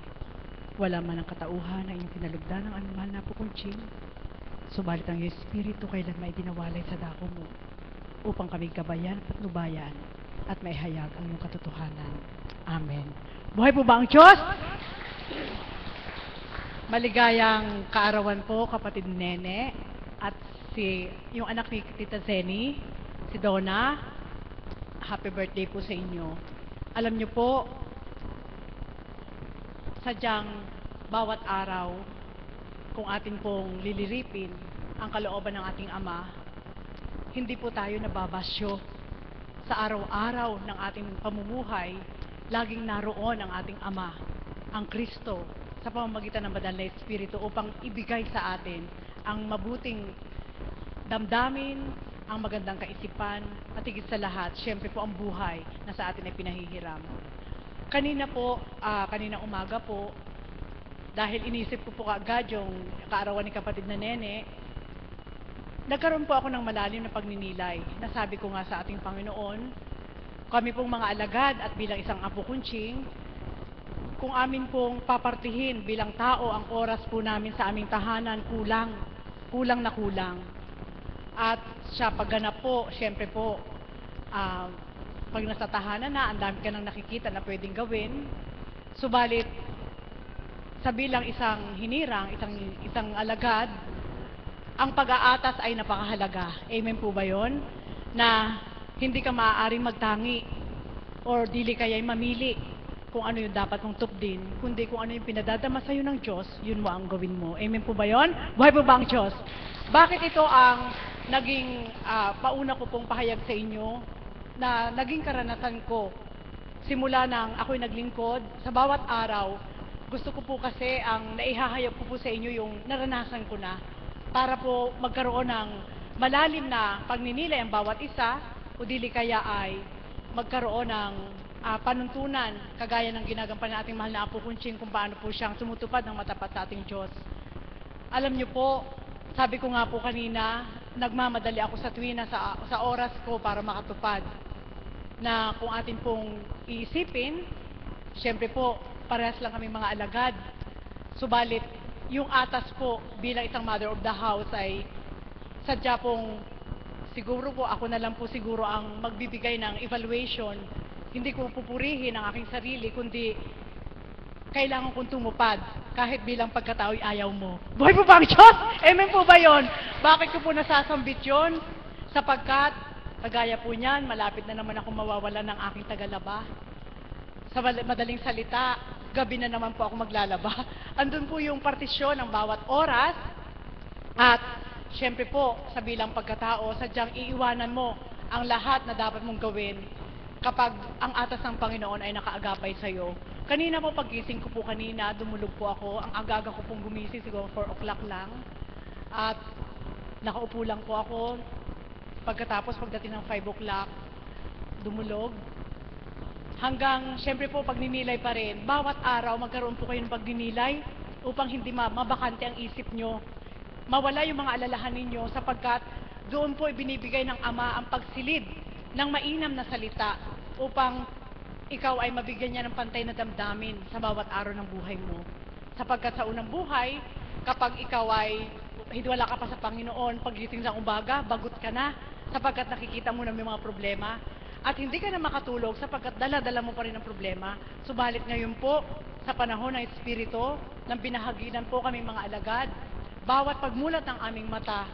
Wala man ang katauhan na iyong pinalugdan ng anumahal na Apo Kunching, subalit ang iyong Espiritu kailan may dinawalay sa dako mo upang kami gabayan at patnubayan at maihayag ang iyong katotohanan. Amen. Buhay po ba ang Diyos? Maligayang kaarawan po, kapatid Nene, at yung anak ni Tita Zenny, si Donna. Happy birthday po sa inyo. Alam niyo po, sadyang bawat araw, kung atin pong liliripin ang kalooban ng ating Ama, hindi po tayo nababasyo. Sa araw-araw ng ating pamumuhay, laging naroon ang ating Ama, ang Kristo, sa pamamagitan ng Banal na Espiritu upang ibigay sa atin ang mabuting damdamin, ang magandang kaisipan, at higit sa lahat, syempre po ang buhay na sa atin ay pinahihiram. Kanina umaga po, dahil inisip ko po kaagad yung kaarawan ni kapatid na Nene, nagkaroon po ako ng malalim na pagninilay. Nasabi ko nga sa ating Panginoon, kami pong mga alagad at bilang isang Apo Kunching, kung amin pong papartihin bilang tao ang oras po namin sa aming tahanan, kulang na kulang. At siya pagganap po, syempre po, pag nasa tahanan na, ang dami ka nang nakikita na pwedeng gawin. Subalit, sa bilang isang hinirang, isang alagad, ang pag-aatas ay napakahalaga. Amen po ba yun? Na hindi ka maaaring magtangi or dili kaya'y mamili kung ano yung dapat mong tupdin, kundi kung ano yung pinadadama sa'yo ng Diyos, yun mo ang gawin mo. Amen po ba yun? Buhay po ba ang Diyos? Bakit ito ang naging pauna ko pong pahayag sa inyo na naging karanasan ko simula nang ako'y naglingkod sa bawat araw? Gusto ko po kasi ang naihahayag ko po sa inyo yung naranasan ko na para po magkaroon ng malalim na pagninilay ang bawat isa o dili kaya ay magkaroon ng panuntunan kagaya ng ginagampanan nating mahal na Apo Kunching kung paano po siyang tumutupad ng matapat sa ating Diyos. Alam niyo po, sabi ko nga po kanina, nagmamadali ako sa tuwina sa oras ko para makatupad. Na kung atin pong iisipin, syempre po, parehas lang kami mga alagad. Subalit, yung atas po bilang isang mother of the house ay sadya pong siguro po ako na lang po siguro ang magbibigay ng evaluation. Hindi ko pupurihin ang aking sarili, kundi kailangan kong tumupad kahit bilang pagkatao'y ayaw mo. Buhay po ba ang Diyos? Amen po ba yun? Bakit ko po nasasambit yun? Sapagkat, kagaya po niyan, malapit na naman ako mawawala ng aking tagalaba. Sa madaling salita, gabi na naman po ako maglalaba. Andun po yung partisyon ng bawat oras. At, syempre po, sa bilang pagkatao, sadyang iiwanan mo ang lahat na dapat mong gawin kapag ang atas ng Panginoon ay nakaagapay sa'yo. Kanina po, pagising ko po kanina, dumulog po ako. Ang agaga ko pong gumising, siguro 4 o'clock lang. At nakaupo lang po ako. Pagkatapos, pagdating ng 5 o'clock, dumulog. Hanggang, syempre po, pagninilay pa rin. Bawat araw, magkaroon po kayo ng pagninilay upang hindi mabakante ang isip nyo. Mawala yung mga alalahan ninyo sapagkat doon po ibinibigay ng Ama ang pagsilid ng mainam na salita upang ikaw ay mabigyan niya ng pantay na damdamin sa bawat araw ng buhay mo. Sapagkat sa unang buhay, kapag ikaw ay hidwala ka pa sa Panginoon, pagising sa umaga, bagot ka na sapagkat nakikita mo na may mga problema at hindi ka na makatulog sapagkat dala-dala mo pa rin ang problema. Subalit ngayon po, sa panahon ng Espiritu, nang binahaginan po kami mga alagad, bawat pagmulat ng aming mata,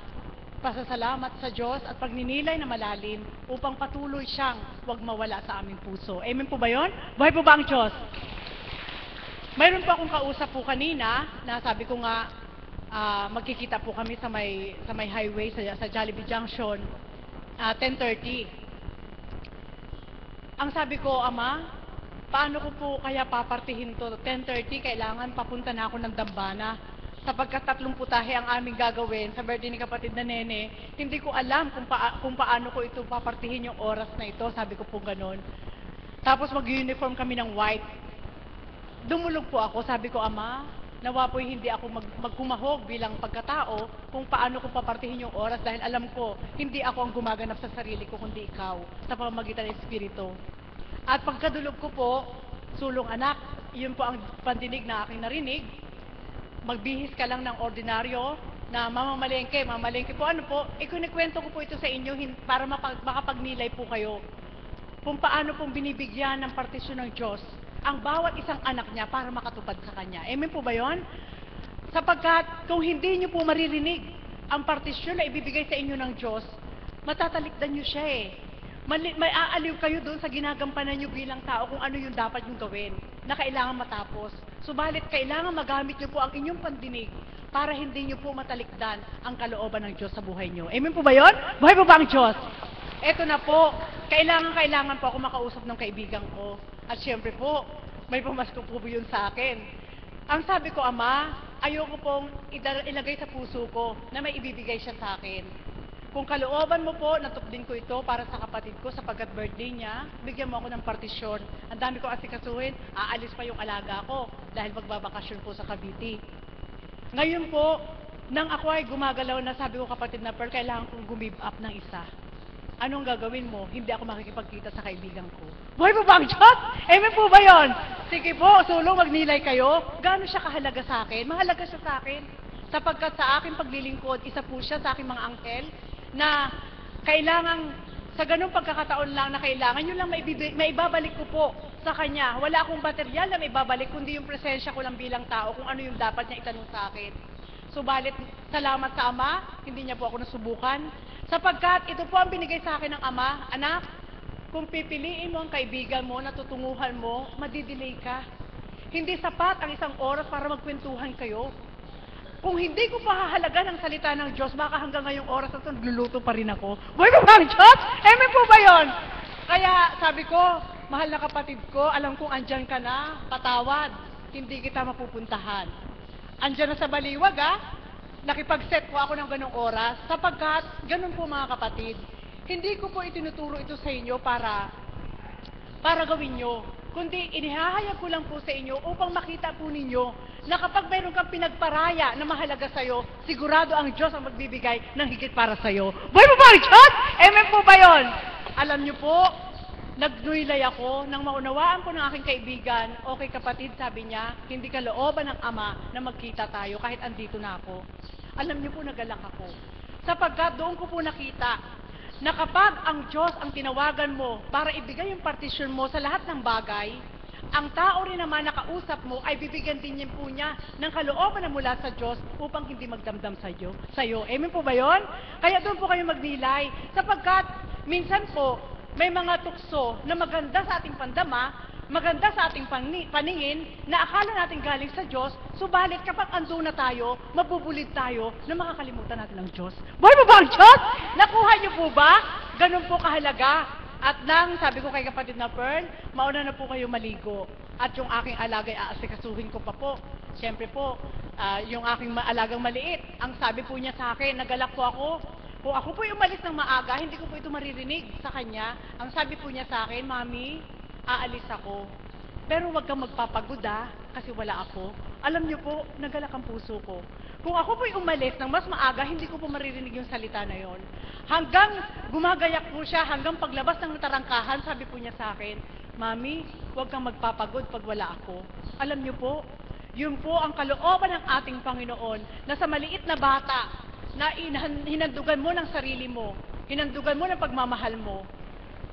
pasasalamat sa Diyos at pagninilay na malalim upang patuloy siyang huwag mawala sa aming puso. Amen po ba yun? Buhay po ba ang Diyos? Mayroon po akong kausap po kanina na sabi ko nga magkikita po kami sa may highway sa Jollibee Junction 10:30. Ang sabi ko, Ama, paano ko po kaya papartihin to? 10:30 kailangan papunta na ako ng Dambana. Sapagkat 3 putahe ang aming gagawin sa birthday ni kapatid na Nene, hindi ko alam kung paano ko ito papartihin yung oras na ito. Sabi ko po ganon. Tapos mag-uniform kami ng white. Dumulog po ako. Sabi ko, Ama, nawa po hindi ako magkumahog bilang pagkatao kung paano ko papartihin yung oras dahil alam ko, hindi ako ang gumaganap sa sarili ko, kundi ikaw, sa pamamagitan ng Espiritu. At pagkadulog ko po, sulong anak, yun po ang pandinig na aking narinig. Magbihis ka lang ng ordinaryo na mamalengke po, ano po, ikunikwento ko po ito sa inyo para makapagnilay po kayo kung paano pong binibigyan ng partisyon ng Diyos ang bawat isang anak niya para makatupad sa Kanya. Amen po ba yun? Sapagkat kung hindi niyo po maririnig ang partisyon na ibibigay sa inyo ng Diyos, matatalikdan niyo siya eh. May aaliw kayo doon sa ginagampanan niyo bilang tao kung ano yung dapat yung gawin na kailangan matapos. Subalit kailangan magamit niyo po ang inyong pandinig para hindi niyo po matalikdan ang kalooban ng Diyos sa buhay niyo. Amen po ba yun? Buhay po ba ang Diyos? Eto na po, kailangan po ako makausap ng kaibigan ko. At syempre po, may pamasko po yun sa akin. Ang sabi ko, Ama, ayoko pong ilagay sa puso ko na may ibibigay siya sa akin. Kung kalooban mo po, natuklin ko ito para sa kapatid ko sapagkat birthday niya, bigyan mo ako ng partisyon. Ang dami ko asikasuhin, aalis pa yung alaga ko dahil magbabakasyon po sa Cavite. Ngayon po, nang ako ay gumagalaw na sabi ko kapatid na Pearl, kailangan kong gumib up ng isa. Anong gagawin mo? Hindi ako makikipagkita sa kaibigan ko. Buhay po ba ang Diyos? Amen po ba yun? Sige po, sulong magnilay kayo. Gaano siya kahalaga sa akin? Mahalaga siya sa akin. Sapagkat sa aking paglilingkod, isa po siya sa aking mga angkel na kailangan, sa ganung pagkakataon lang na kailangan, yun lang maibabalik ko po sa kanya. Wala akong material na maibabalik, kundi yung presensya ko lang bilang tao kung ano yung dapat niya itanong sa akin. Subalit, salamat sa Ama, hindi niya po ako nasubukan. Sapagkat ito po ang binigay sa akin ng Ama, anak, kung pipiliin mo ang kaibigan mo, natutunguhan mo, madidelay ka. Hindi sapat ang isang oras para magkwentuhan kayo. Kung hindi ko pahahalaga ng salita ng Diyos, baka hanggang ngayong oras na ito, nagluluto pa rin ako. Buhay po ba ang Diyos? Amen po ba yun? Kaya sabi ko, mahal na kapatid ko, alam kong andyan ka na, patawad, hindi kita mapupuntahan. Andyan na sa baliwag nakipag-set po ako ng ganong oras, sapagkat ganun po mga kapatid, hindi ko po itinuturo ito sa inyo para gawin nyo, kundi inihahayag ko lang po sa inyo upang makita po ninyo na kapag mayroon kang pinagparaya na mahalaga sa'yo, sigurado ang Diyos ang magbibigay ng higit para sa'yo. Buhay po ba ang Diyos? Amen po ba yun? Alam nyo po, Nagnulay ako nang maunawaan ko ng aking kaibigan, okay kapatid, sabi niya, hindi kalooban ng Ama na magkita tayo kahit andito na ako. Alam niyo po, nagalak ako. Sapagkat doon ko po nakita na kapag ang Diyos ang tinawagan mo para ibigay yung partisyon mo sa lahat ng bagay, ang tao rin naman na kausap mo ay bibigyan din niya po niya ng kalooban na mula sa Diyos upang hindi magdamdam sa iyo. Amen po ba yun? Kaya doon po kayo magnilay. Sapagkat minsan po, may mga tukso na maganda sa ating pandama, maganda sa ating paningin, na akala natin galing sa Diyos, subalit kapag andun na tayo, mabubulid tayo na makakalimutan natin ang Diyos. Buhay mo ba ang Diyos? Nakuha niyo po ba? Ganun po kahalaga. At nang sabi ko kay kapatid na Pearl, mauna na po kayo maligo. At yung aking alagay, aasikasuhin ko pa po. Siyempre po, yung aking alagang maliit, ang sabi po niya sa akin, nagalak po ako. Kung ako po umalis ng maaga, hindi ko po ito maririnig sa kanya. Ang sabi po niya sa akin, Mami, aalis ako. Pero huwag kang magpapagod kasi wala ako. Alam niyo po, nagalak ang puso ko. Kung ako po'y umalis ng mas maaga, hindi ko po maririnig yung salita na yon. Hanggang gumagayak po siya, hanggang paglabas ng tarangkahan, sabi po niya sa akin, Mami, huwag kang magpapagod pag wala ako. Alam niyo po, yun po ang kalooban ng ating Panginoon, na sa maliit na bata, na hinandugan mo ng sarili mo, hinandugan mo ng pagmamahal mo,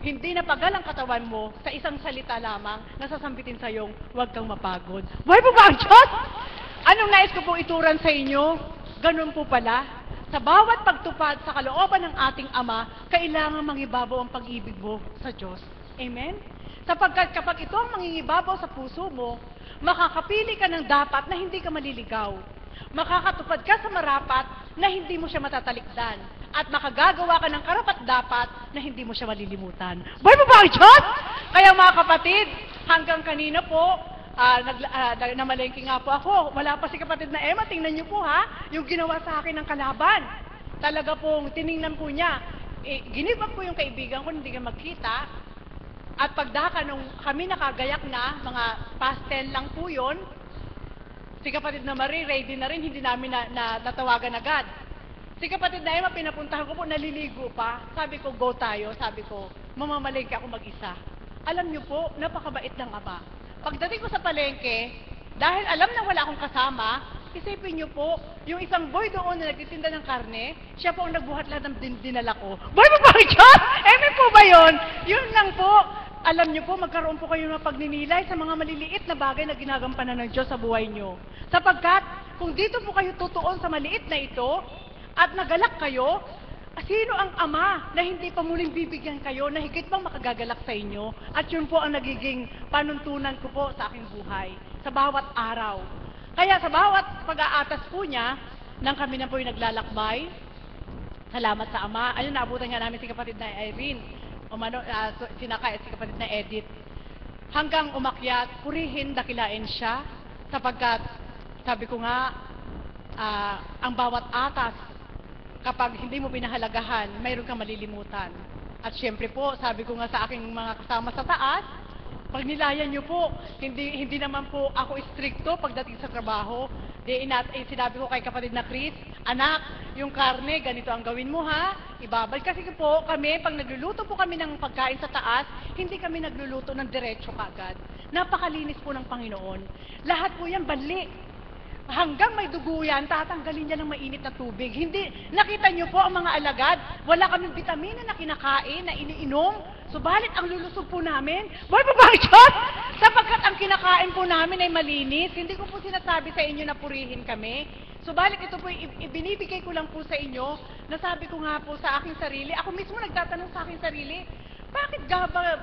hindi napagal ang katawan mo sa isang salita lamang na sasambitin sa iyong huwag kang mapagod. Buhay po ba ang Diyos? Anong nais ko pong ituran sa inyo? Ganun po pala. Sa bawat pagtupad sa kalooban ng ating Ama, kailangan mangibabaw ang pag-ibig mo sa Diyos. Amen? Sapagkat kapag ito ang mangingibabaw sa puso mo, makakapili ka ng dapat na hindi ka maliligaw. Makakatupad ka sa marapat na hindi mo siya matatalikdan. At makagagawa ka ng karapat-dapat na hindi mo siya malilimutan. Buhay mo ba ang Diyos? Kaya mga kapatid, hanggang kanina po, namalengke nga po ako. Wala pa si kapatid na Emma, tingnan niyo po yung ginawa sa akin ng kalaban. Talaga pong tiningnan po niya. Ginibak po yung kaibigan ko, hindi ka magkita. At pagdaka nung kami nakagayak na, mga past 10 lang po yun, si kapatid na Marie, ready na rin, hindi namin natawagan agad. Si kapatid na Emma, pinapuntahan ko po, naliligo pa. Sabi ko, go tayo. Sabi ko, mamamalengke ako mag-isa. Alam niyo po, napakabait ng Ama. Pagdating ko sa palengke, dahil alam na wala akong kasama, isipin niyo po, yung isang boy doon na nagtitinda ng karne, siya po ang nagbuhat lahat ng dinala ko. Boy mo ba ang Diyos? Amen po ba yun? Yun lang po. Alam niyo po, magkaroon po kayo ng pagninilay sa mga maliliit na bagay na ginagampanan ng Diyos sa buhay niyo. Sapagkat, kung dito po kayo tutuon sa maliit na ito, at nagalak kayo, sino ang Ama na hindi pa muling bibigyan kayo na higit pang makagagalak sa inyo? At yun po ang nagiging panuntunan ko po sa aking buhay, sa bawat araw. Kaya sa bawat pag-aatas po niya, nang kami na po yung naglalakbay, salamat sa Ama. Ayun, naabutan nga namin si kapatid na Irene, sinakay si kapatid na Edith. Hanggang umakyat, purihin, dakilain siya, sapagkat, sabi ko nga, ang bawat atas, kapag hindi mo pinahalagahan, mayroon kang malilimutan. At syempre po, sabi ko nga sa aking mga kasama sa taas, pag nilayan nyo po, hindi naman po ako stricto pagdating sa trabaho. Sinabi ko kay kapatid na Chris, anak, yung karne, ganito ang gawin mo ibabal. Kasi po kami, pag nagluluto po kami ng pagkain sa taas, hindi kami nagluluto ng diretso kagad. Napakalinis po ng Panginoon. Lahat po yan, banli. Hanggang may dugo yan, tatanggalin niya ng mainit na tubig. Hindi, nakita niyo po ang mga alagad, wala kaming vitamina na kinakain, na iniinom, subalit ang lulusog po namin, boy pa ba Diyos? Sapagkat ang kinakain po namin ay malinis, hindi ko po sinasabi sa inyo na purihin kami. Subalit ito po, ibinibigay ko lang po sa inyo, nasabi ko nga po sa aking sarili, ako mismo nagtatanong sa aking sarili, bakit ba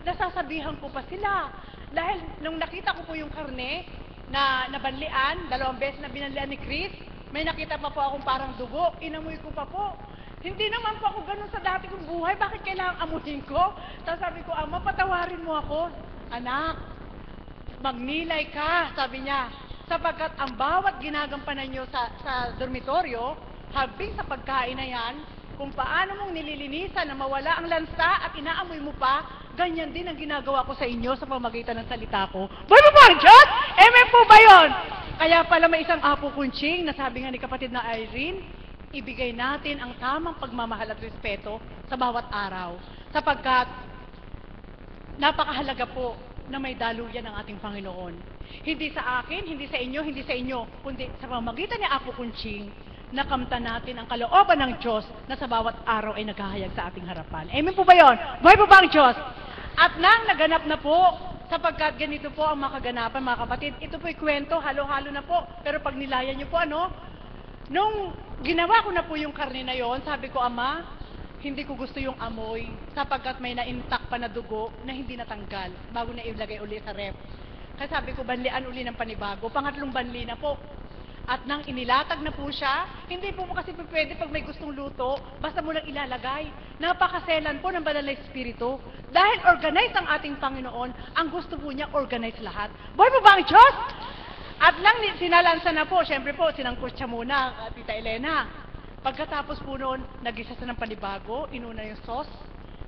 nasasabihan ko pa sila? Dahil nung nakita ko po yung karne, na nabanlian, 2 beses na binanlian ni Chris, may nakita pa po akong parang dugo, inamoy ko pa po. Hindi naman po ako ganun sa dati kong buhay, bakit kailangang amuhin ko? Tapos sabi ko, Ama, patawarin mo ako. Anak, magnilay ka, sabi niya, sapagkat ang bawat ginagampanan nyo sa dormitoryo, habing sa pagkain na yan, kung paano mong nililinisan na mawala ang lansa at inaamoy mo pa, ganyan din ang ginagawa ko sa inyo sa pamagitan ng salita ko. Boy mo ba ang Diyos? Amen po ba yun? Kaya pala may isang apo kunching, na sabi nga ni kapatid na Irene, ibigay natin ang tamang pagmamahal at respeto sa bawat araw. Sapagkat napakahalaga po na may daluyan ng ating Panginoon. Hindi sa akin, hindi sa inyo, kundi sa pamamagitan ni Apo Kunching, nakamtan natin ang kalooban ng Diyos na sa bawat araw ay naghahayag sa ating harapan. Amen po ba yun? Buhay po ba ang Diyos? At nang naganap na po, sapagkat ganito po ang makaganapan, mga kapatid, ito po'y kwento, halo-halo na po. Pero pag nilayan niyo po, nung ginawa ko na po yung karne na yon, sabi ko, Ama, hindi ko gusto yung amoy, sapagkat may na-intact pa na dugo na hindi natanggal bago na ilagay uli sa ref. Kaya sabi ko, banlian uli ng panibago. Pangatlong banli na po. At nang inilatag na po siya, hindi po kasi pwede pag may gustong luto, basta mo lang ilalagay. Napakaselan po ng banal na espiritu. Dahil organized ang ating Panginoon, ang gusto po niya organize lahat. Buhay po ba ang Diyos? At nang sinalansa na po, syempre po, sinangkot siya muna, Tita Elena. Pagkatapos po noon, nag-isa sa ng panibago, inuna yung sauce,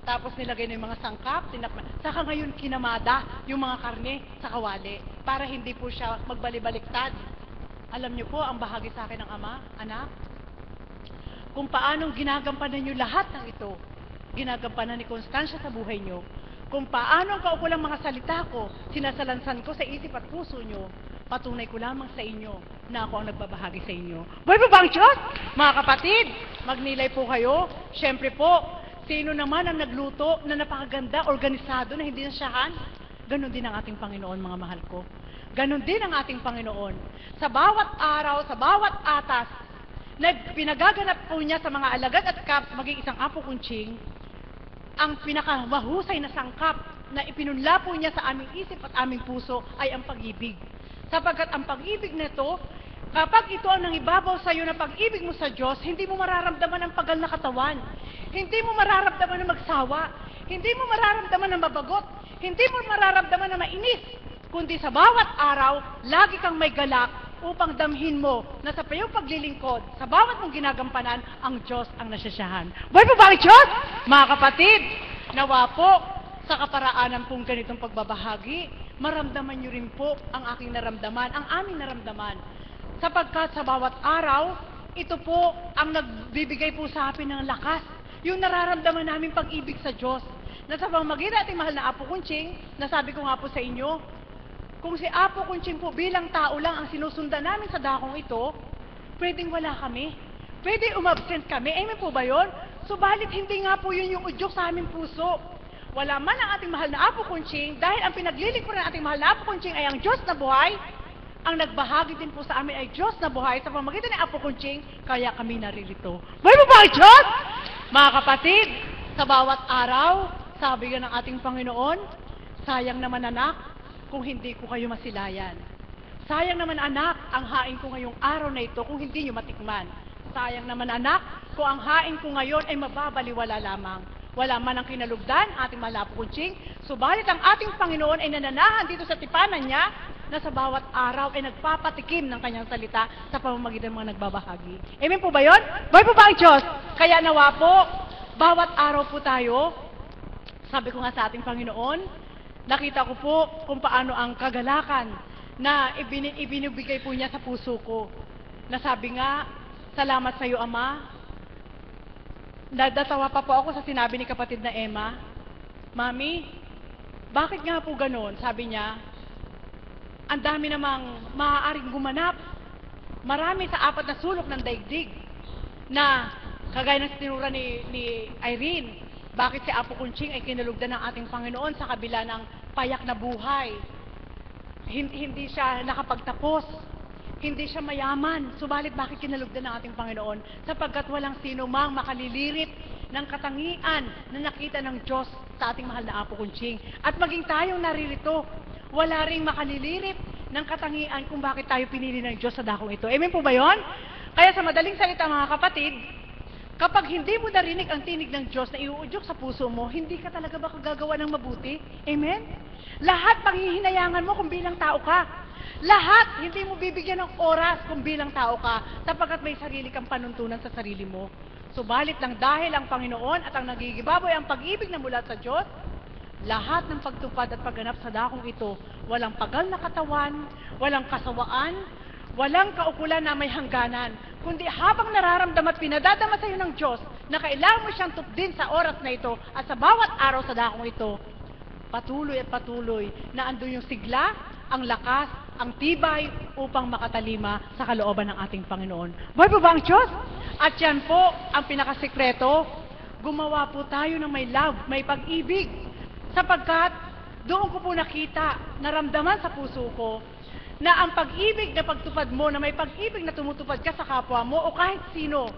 tapos nilagay na yung mga sangkap, saka ngayon kinamada yung mga karne sa kawali, para hindi po siya magbali-baliktad. Alam niyo po, ang bahagi sa akin ng Ama, anak, kung paanong ginagampanan niyo lahat ng ito, ginagampanan ni Constancia sa buhay niyo, kung paano ang kaukulang mga salita ko, sinasalansan ko sa isip at puso niyo, patunay ko lamang sa inyo na ako ang nagbabahagi sa inyo. Buhay po ba ang Diyos? Mga kapatid, magnilay po kayo. Siyempre po, sino naman ang nagluto na napakaganda, organisado, na hindi nasyahan? Ganon din ang ating Panginoon, mga mahal ko. Ganon din ang ating Panginoon. Sa bawat araw, sa bawat atas, pinagaganap po niya sa mga alagad at kaps, maging isang Apo Kunching, ang pinakamahusay na sangkap na ipinunla po niya sa aming isip at aming puso ay ang pag-ibig. Sapagkat ang pag-ibig nito, kapag ito ang nangibabaw sa iyo na pag-ibig mo sa Diyos, hindi mo mararamdaman ang pagal na katawan. Hindi mo mararamdaman na magsawa. Hindi mo mararamdaman na mabagot. Hindi mo mararamdaman na mainis. Kundi sa bawat araw, lagi kang may galak upang damhin mo na sa payong paglilingkod, sa bawat mong ginagampanan, ang Diyos ang nasyasahan. Buhay po ba ang Diyos? Mga kapatid, nawa po, sa kaparaanan pong ganitong pagbabahagi, maramdaman nyo rin po ang aking naramdaman, ang aming naramdaman. Sapagkat sa bawat araw, ito po ang nagbibigay po sa atin ng lakas, yung nararamdaman namin pag-ibig sa Diyos. Na sa pamamagitan ating mahal na Apo Kunching, nasabi ko nga po sa inyo, kung si Apo Kunching po bilang tao lang ang sinusundan namin sa dakong ito, pwedeng wala kami. Pwede umabsent kami. Amen po ba yun? Subalit hindi nga po yun yung udyok sa aming puso. Wala man ang ating mahal na Apo Kunching, dahil ang pinaglilingkuran ng ating mahal na Apo Kunching ay ang Diyos na buhay, ang nagbahagi din po sa amin ay Diyos na buhay sa pamamagitan ni Apo Kunching, kaya kami naririto. Buhay mo ba ang Diyos? Mga kapatid, sa bawat araw, sabi nga ng ating Panginoon, sayang naman anak, kung hindi ko kayo masilayan. Sayang naman anak, ang hain ko ngayong araw na ito kung hindi nyo matikman. Sayang naman anak, kung ang hain ko ngayon ay mababaliwala lamang. Wala man ang kinalugdan, ating mahal na Apo Kunching, subalit ang ating Panginoon ay nananahan dito sa tipanan niya na sa bawat araw ay nagpapatikim ng kanyang salita sa pamamagitan ng mga nagbabahagi. Amen po ba yun? Buhay po ba ang Diyos? Kaya nawa po, bawat araw po tayo, sabi ko nga sa ating Panginoon, nakita ko po kung paano ang kagalakan na ibinibigay po niya sa puso ko. Nasabi nga, salamat sa iyo, Ama. Nadatawa pa po ako sa sinabi ni kapatid na Emma, Mami, bakit nga po ganon? Sabi niya, ang dami namang maaaring gumanap. Marami sa apat na sulok ng daigdig na kagaya ng tinura ni Irene, bakit si Apo Kunching ay kinalugdan ng ating Panginoon sa kabila ng payak na buhay. Hindi siya nakapagtapos. Hindi siya mayaman. Subalit bakit kinalugdan ng ating Panginoon? Sapagkat walang sino mang makalilirit ng katangian na nakita ng Diyos sa ating mahal na Apo Kunching. At maging tayong naririto, wala ring makalilirit ng katangian kung bakit tayo pinili ng Diyos sa dakong ito. Amen po ba yun? Kaya sa madaling salita mga kapatid, kapag hindi mo narinig ang tinig ng Diyos na iuudyok sa puso mo, hindi ka talaga ba gagawa ng mabuti? Amen? Lahat panghihinayangan mo kung bilang tao ka. Lahat hindi mo bibigyan ng oras kung bilang tao ka, sapagkat may sarili kang panuntunan sa sarili mo. Subalit lang dahil ang Panginoon at ang nagigibaboy ang pag-ibig na mula sa Diyos, lahat ng pagtupad at pagganap sa dakong ito, walang pagal na katawan, walang kasawaan, walang kaukulan na may hangganan, kundi habang nararamdaman at pinadadama sa iyo ng Diyos na kailangan mo siyang tupdin sa oras na ito at sa bawat araw sa dakong ito, patuloy at patuloy na andun yung sigla, ang lakas, ang tibay upang makatalima sa kalooban ng ating Panginoon. Buhay po ba ang Diyos? At yan po ang pinakasikreto. Gumawa po tayo ng may love, may pag-ibig. Sapagkat doon ko po nakita, naramdaman sa puso ko, na ang pag-ibig na pagtupad mo, na may pag-ibig na tumutupad ka sa kapwa mo o kahit sino,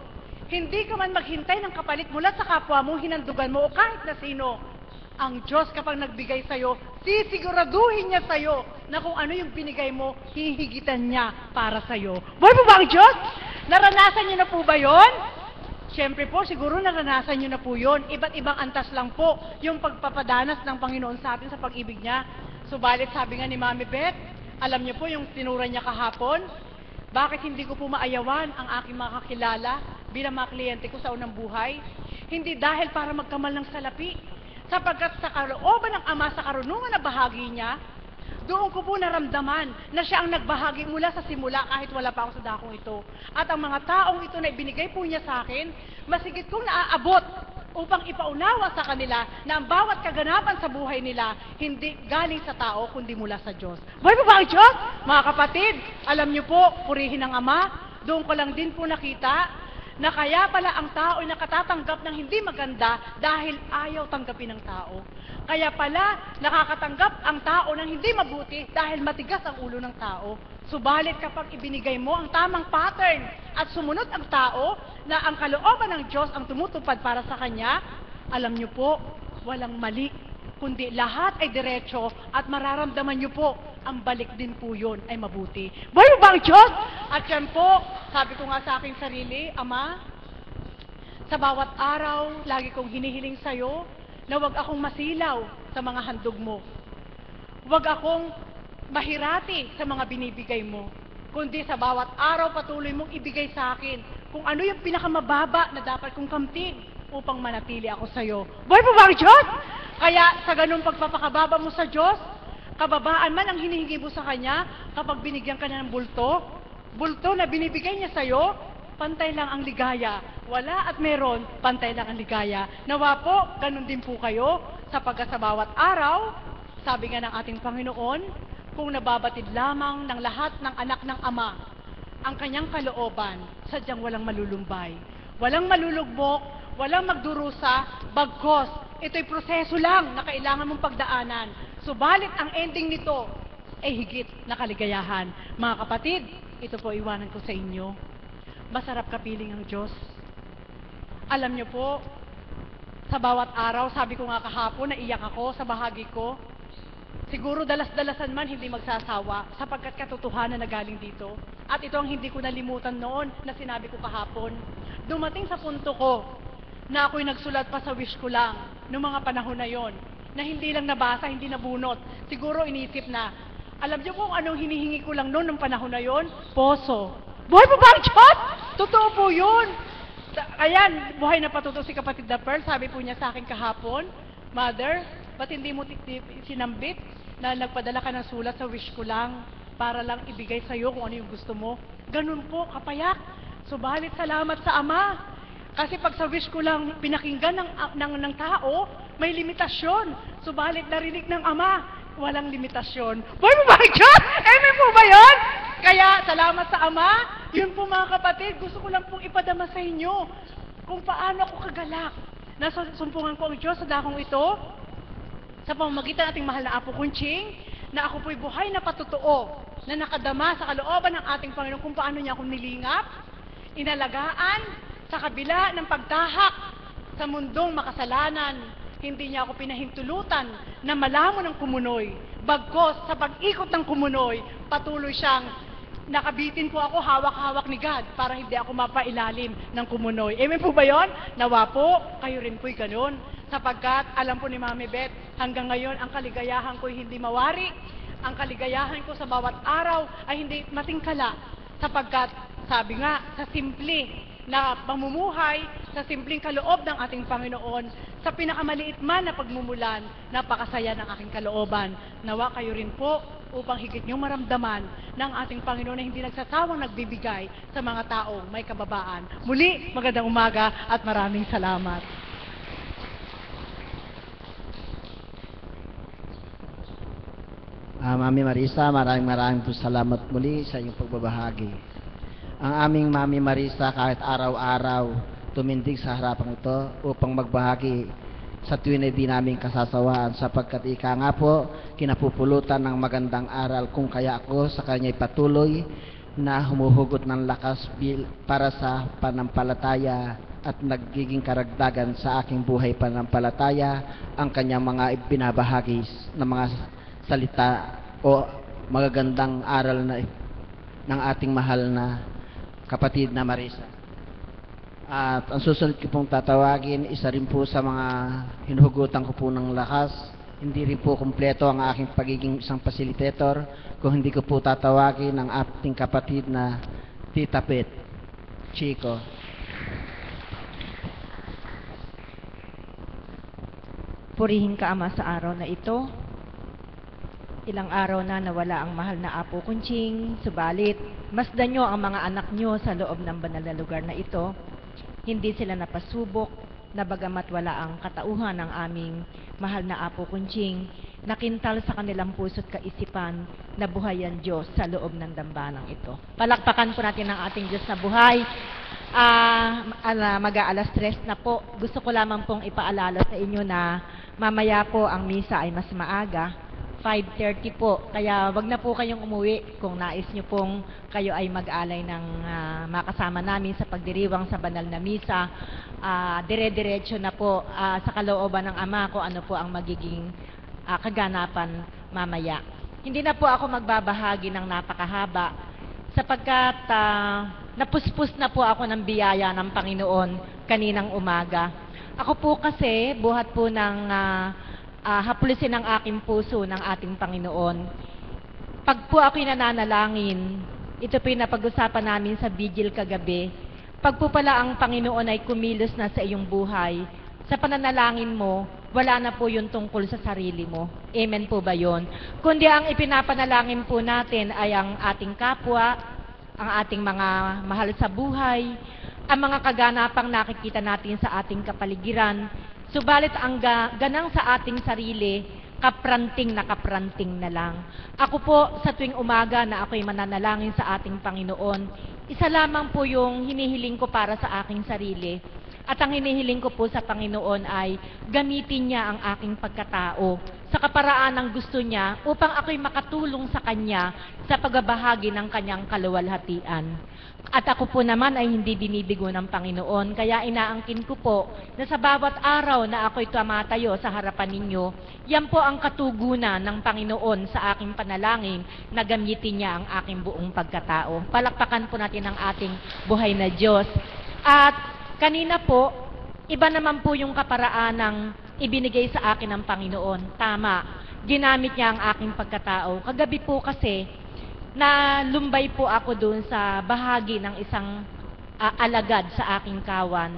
hindi ka man maghintay ng kapalit mula sa kapwa mo, hinandugan mo o kahit na sino. Ang Diyos kapag nagbigay sa'yo, sisiguraduhin niya sa'yo na kung ano yung binigay mo, hihigitan niya para sa'yo. Buhay po ba ang Diyos? Naranasan niyo na po ba yon? Siyempre po, siguro naranasan niyo na po yon. Iba't ibang antas lang po yung pagpapadanas ng Panginoon sa atin sa pag-ibig niya. Subalit sabi nga ni Mami Beth, alam niyo po yung tinura niya kahapon, bakit hindi ko po maayawan ang aking mga kakilala bilang mga kliyente ko sa unang buhay? Hindi dahil para magkamal ng salapi, sapagkat sa kalooban ng Ama sa karunungan na bahagi niya, doon ko po naramdaman na siya ang nagbahagi mula sa simula kahit wala pa ako sa dakong ito. At ang mga taong ito na ibinigay po niya sa akin, masigit kong naaabot upang ipaunawa sa kanila na ang bawat kaganapan sa buhay nila hindi galing sa tao kundi mula sa Diyos. Buhay po ba ang Diyos? Mga kapatid, alam niyo po, purihin ang Ama, doon ko lang din po nakita na kaya pala ang tao ay nakatatanggap ng hindi maganda dahil ayaw tanggapin ng tao. Kaya pala nakakatanggap ang tao ng hindi mabuti dahil matigas ang ulo ng tao. Subalit kapag ibinigay mo ang tamang pattern at sumunod ang tao na ang kalooban ng Diyos ang tumutupad para sa kanya, alam niyo po, walang mali, kundi lahat ay diretso at mararamdaman niyo po ang balik din po yun ay mabuti. Buhay mo ba ang Diyos? At yan po, sabi ko nga sa aking sarili, Ama, sa bawat araw, lagi kong hinihiling sa'yo na huwag akong masilaw sa mga handog mo. Huwag akong mahirati sa mga binibigay mo. Kundi sa bawat araw, patuloy mong ibigay sa akin kung ano yung pinakamababa na dapat kong kamtin upang manatili ako sa'yo. Buhay mo ba ang Diyos? Kaya sa ganung pagpapakababa mo sa Diyos, kababaan man ang hinihingi mo sa Kanya, kapag binigyan ka na ng bulto na binibigay niya sa'yo, pantay lang ang ligaya. Wala at meron, pantay lang ang ligaya. Nawa po, ganun din po kayo, sapagkat sa bawat araw, sabi nga ng ating Panginoon, kung nababatid lamang ng lahat ng anak ng Ama, ang kanyang kalooban, sadyang walang malulumbay. Walang malulugbok, walang magdurusa, bagkos, ito'y proseso lang na kailangan mong pagdaanan. Subalit ang ending nito ay higit na kaligayahan. Mga kapatid, ito po iwanan ko sa inyo. Masarap kapiling ang Diyos. Alam niyo po, sa bawat araw, sabi ko nga kahapon, naiyak ako sa bahagi ko. Siguro dalas-dalasan man hindi magsasawa sapagkat katotohanan na galing dito. At ito ang hindi ko nalimutan noon na sinabi ko kahapon. Dumating sa punto ko na ako'y nagsulat pa sa wish ko lang noong mga panahon na yon, na hindi lang nabasa, hindi nabunot. Siguro inisip na, alam niyo kung anong hinihingi ko lang noon ng panahon na yon? Poso. Buhay mo ba ang Diyos? Totoo po yun. Ayan, buhay na patuto si kapatid na Pearl. Sabi po niya sa akin kahapon, Mother, ba't hindi mo sinambit na nagpadala ka ng sulat sa wish ko lang para lang ibigay sa'yo kung ano yung gusto mo? Ganun po, kapayak. Subalit salamat sa Ama. Kasi pag sa wish ko lang pinakinggan ng tao, may limitasyon. Subalit narinig ng Ama, walang limitasyon. Boy mo ba, Diyos? Amen po ba yun? Kaya salamat sa Ama. Yun po mga kapatid, gusto ko lang pong ipadama sa inyo kung paano ako kagalak. Nasumpungan ko ang Diyos sa dakong ito, sa pamamagitan ng ating mahal na Apo Kunching, na ako po'y buhay na patutuo, na nakadama sa kalooban ng ating Panginoon kung paano niya ako nilingap, inalagaan, sa kabila ng pagtahak sa mundong makasalanan, hindi niya ako pinahintulutan na malamon ng kumunoy. Bagkos sa pag-ikot ng kumunoy, patuloy siyang nakabitin po ako hawak-hawak ni God para hindi ako mapailalim ng kumunoy. Amen po ba yun? Nawa po, kayo rin po'y ganun. Sapagkat alam po ni Mami Beth, hanggang ngayon ang kaligayahan ko'y hindi mawari. Ang kaligayahan ko sa bawat araw ay hindi matingkala. Sapagkat sabi nga, sa simple na pamumuhay, sa simpleng kaloob ng ating Panginoon, sa pinakamaliit man na pagmumulan, napakasaya ng aking kalooban. Nawa kayo rin po upang higit niyong maramdaman ng ating Panginoon na hindi nagsasawang nagbibigay sa mga taong may kababaan. Muli, magandang umaga at maraming salamat. Mami Marisa, maraming po salamat muli sa iyong pagbabahagi. Ang aming Mami Marisa kahit araw-araw tumindig sa harapang ito upang magbahagi sa tuwin na di namin kasasawaan sapagkat ika nga po kinapupulutan ng magandang aral kung kaya ako sa kanya'y patuloy na humuhugot ng lakas para sa panampalataya at nagiging karagdagan sa aking buhay panampalataya ang kanyang mga ibinabahagi ng mga salita o magagandang aral na ng ating mahal na kapatid na Marisa. At ang susunod ko pong tatawagin, isa rin po sa mga hinuhugutan ko po ng lakas. Hindi rin po kumpleto ang aking pagiging isang facilitator kung hindi ko po tatawagin ang ating kapatid na Tita Pet, Chico. Purihin ka, Ama, sa araw na ito. Ilang araw na nawala ang mahal na Apo Kunching, subalit masdan nyo ang mga anak nyo sa loob ng banal na lugar na ito. Hindi sila napasubok, na bagamat wala ang katauhan ng aming mahal na Apo Kunching, nakintal sa kanilang puso't kaisipan na buhay ang Diyos sa loob ng dambanang ito. Palakpakan po natin ang ating Diyos na buhay. Mag-aalas 3 na po. Gusto ko lamang pong ipaalala sa inyo na mamaya po ang misa ay mas maaga. 5:30 po. Kaya wag na po kayong umuwi kung nais nyo pong kayo ay mag-alay ng makasama namin sa pagdiriwang sa banal na misa. Dire-diretso na po sa kalooban ng Ama ko ano po ang magiging kaganapan mamaya. Hindi na po ako magbabahagi ng napakahaba sapagkat napuspos na po ako ng biyaya ng Panginoon kaninang umaga. Ako po kasi buhat po ng haplusin ang aking puso ng ating Panginoon. Pag po ako'y nananalangin, ito po yung napag-usapan namin sa vigil kagabi, pag po pala ang Panginoon ay kumilos na sa iyong buhay, sa pananalangin mo, wala na po yung tungkol sa sarili mo. Amen po ba yun? Kundi ang ipinapanalangin po natin ay ang ating kapwa, ang ating mga mahal sa buhay, ang mga kaganapang nakikita natin sa ating kapaligiran. Subalit ang ganang sa ating sarili, kapranting na lang. Ako po sa tuwing umaga na ako'y mananalangin sa ating Panginoon, isa lamang po yung hinihiling ko para sa aking sarili. At ang hinihiling ko po sa Panginoon ay gamitin niya ang aking pagkatao sa kaparaan ng gusto niya upang ako'y makatulong sa Kanya sa pagbabahagi ng Kanyang kaluwalhatian. At ako po naman ay hindi binibigo ng Panginoon, kaya inaangkin ko po na sa bawat araw na ako'y tumatayo sa harapan ninyo, yan po ang katugunan ng Panginoon sa aking panalangin na gamitin niya ang aking buong pagkatao. Palakpakan po natin ang ating buhay na Diyos. At kanina po, iba naman po yung kaparaan ng ibinigay sa akin ng Panginoon. Tama, ginamit niya ang aking pagkatao. Kagabi po kasi, na lumbay po ako doon sa bahagi ng isang alagad sa aking kawan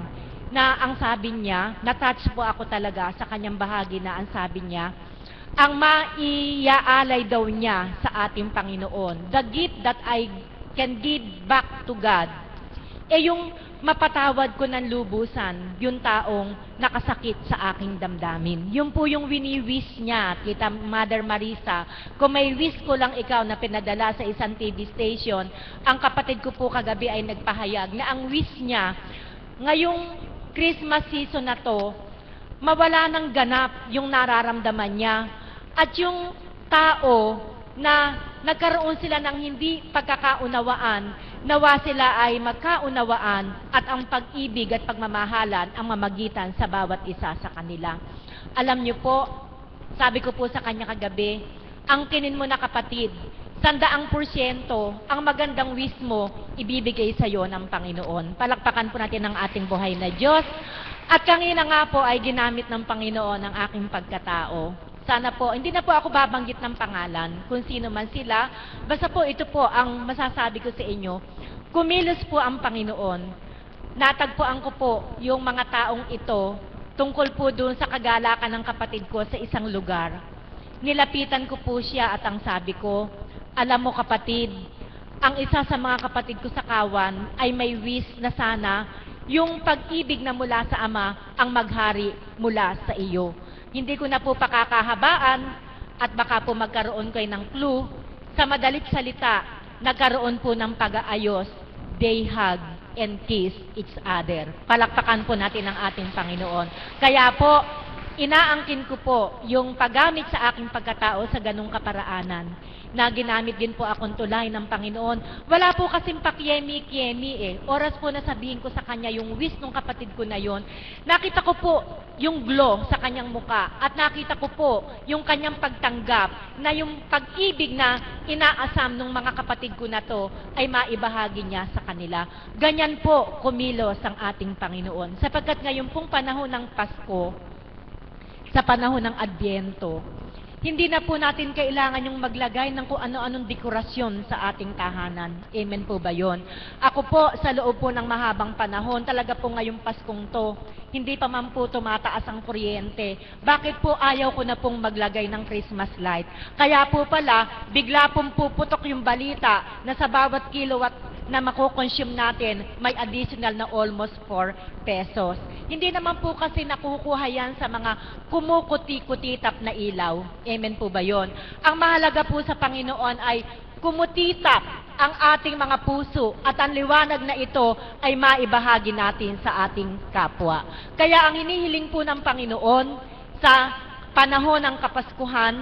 na ang sabi niya, na-touch po ako talaga sa kanyang bahagi na ang sabi niya, ang maiaalay daw niya sa ating Panginoon, the gift that I can give back to God, yung mapatawad ko ng lubusan yung taong nakasakit sa aking damdamin. Yun po yung wini-wish niya, Tita Mother Marisa. Kung may wish ko lang ikaw na pinadala sa isang TV station, ang kapatid ko po kagabi ay nagpahayag na ang wish niya, ngayong Christmas season na to, mawala ng ganap yung nararamdaman niya at yung tao na nagkaroon sila ng hindi pagkakaunawaan, nawa sila ay magkaunawaan at ang pag-ibig at pagmamahalan ang mamagitan sa bawat isa sa kanila. Alam niyo po, sabi ko po sa kanya kagabi, ang kinin mo na kapatid, 100% ang magandang wish mo, ibibigay sa iyo ng Panginoon. Palakpakan po natin ang ating buhay na Diyos. At kanina nga po ay ginamit ng Panginoon ang aking pagkatao. Sana po, hindi na po ako babanggit ng pangalan kung sino man sila. Basta po ito po ang masasabi ko sa inyo. Kumilos po ang Panginoon. Natagpuan ko po yung mga taong ito tungkol po doon sa kagalakan ng kapatid ko sa isang lugar. Nilapitan ko po siya at ang sabi ko, alam mo kapatid, ang isa sa mga kapatid ko sa kawan ay may wish na sana yung pag-ibig na mula sa Ama ang maghari mula sa iyo. Hindi ko na po pakakahabaan at baka po magkaroon kayo ng clue. Sa madalit salita, nagkaroon po ng pag-aayos. They hug and kiss each other. Palakpakan po natin ang ating Panginoon. Kaya po, inaangkin ko po yung paggamit sa aking pagkatao sa ganung kaparaanan na ginamit din po akong tulay ng Panginoon. Wala po kasing pakyemi-kyemi eh. Oras po na sabihin ko sa kanya yung wish ng kapatid ko na yon. Nakita ko po yung glow sa kanyang muka at nakita ko po yung kanyang pagtanggap na yung pag-ibig na inaasam ng mga kapatid ko na to ay maibahagi niya sa kanila. Ganyan po kumilos ang ating Panginoon. Sapagkat ngayon pong panahon ng Pasko, sa panahon ng Adbyento, hindi na po natin kailangan yung maglagay ng kung ano-anong dekorasyon sa ating tahanan. Amen po ba yun? Ako po, sa loob po ng mahabang panahon, talaga po ngayong Paskong to, hindi pa man po tumataas ang kuryente. Bakit po ayaw ko na pong maglagay ng Christmas light? Kaya po pala, bigla pong puputok yung balita na sa bawat kilowatt na makukonsume natin, may additional na almost 4 pesos. Hindi naman po kasi nakukuha yan sa mga kumukuti-kutitap na ilaw. Amen po ba yun? Ang mahalaga po sa Panginoon ay kumutitap ang ating mga puso at ang liwanag na ito ay maibahagi natin sa ating kapwa. Kaya ang hinihiling po ng Panginoon sa panahon ng Kapaskuhan,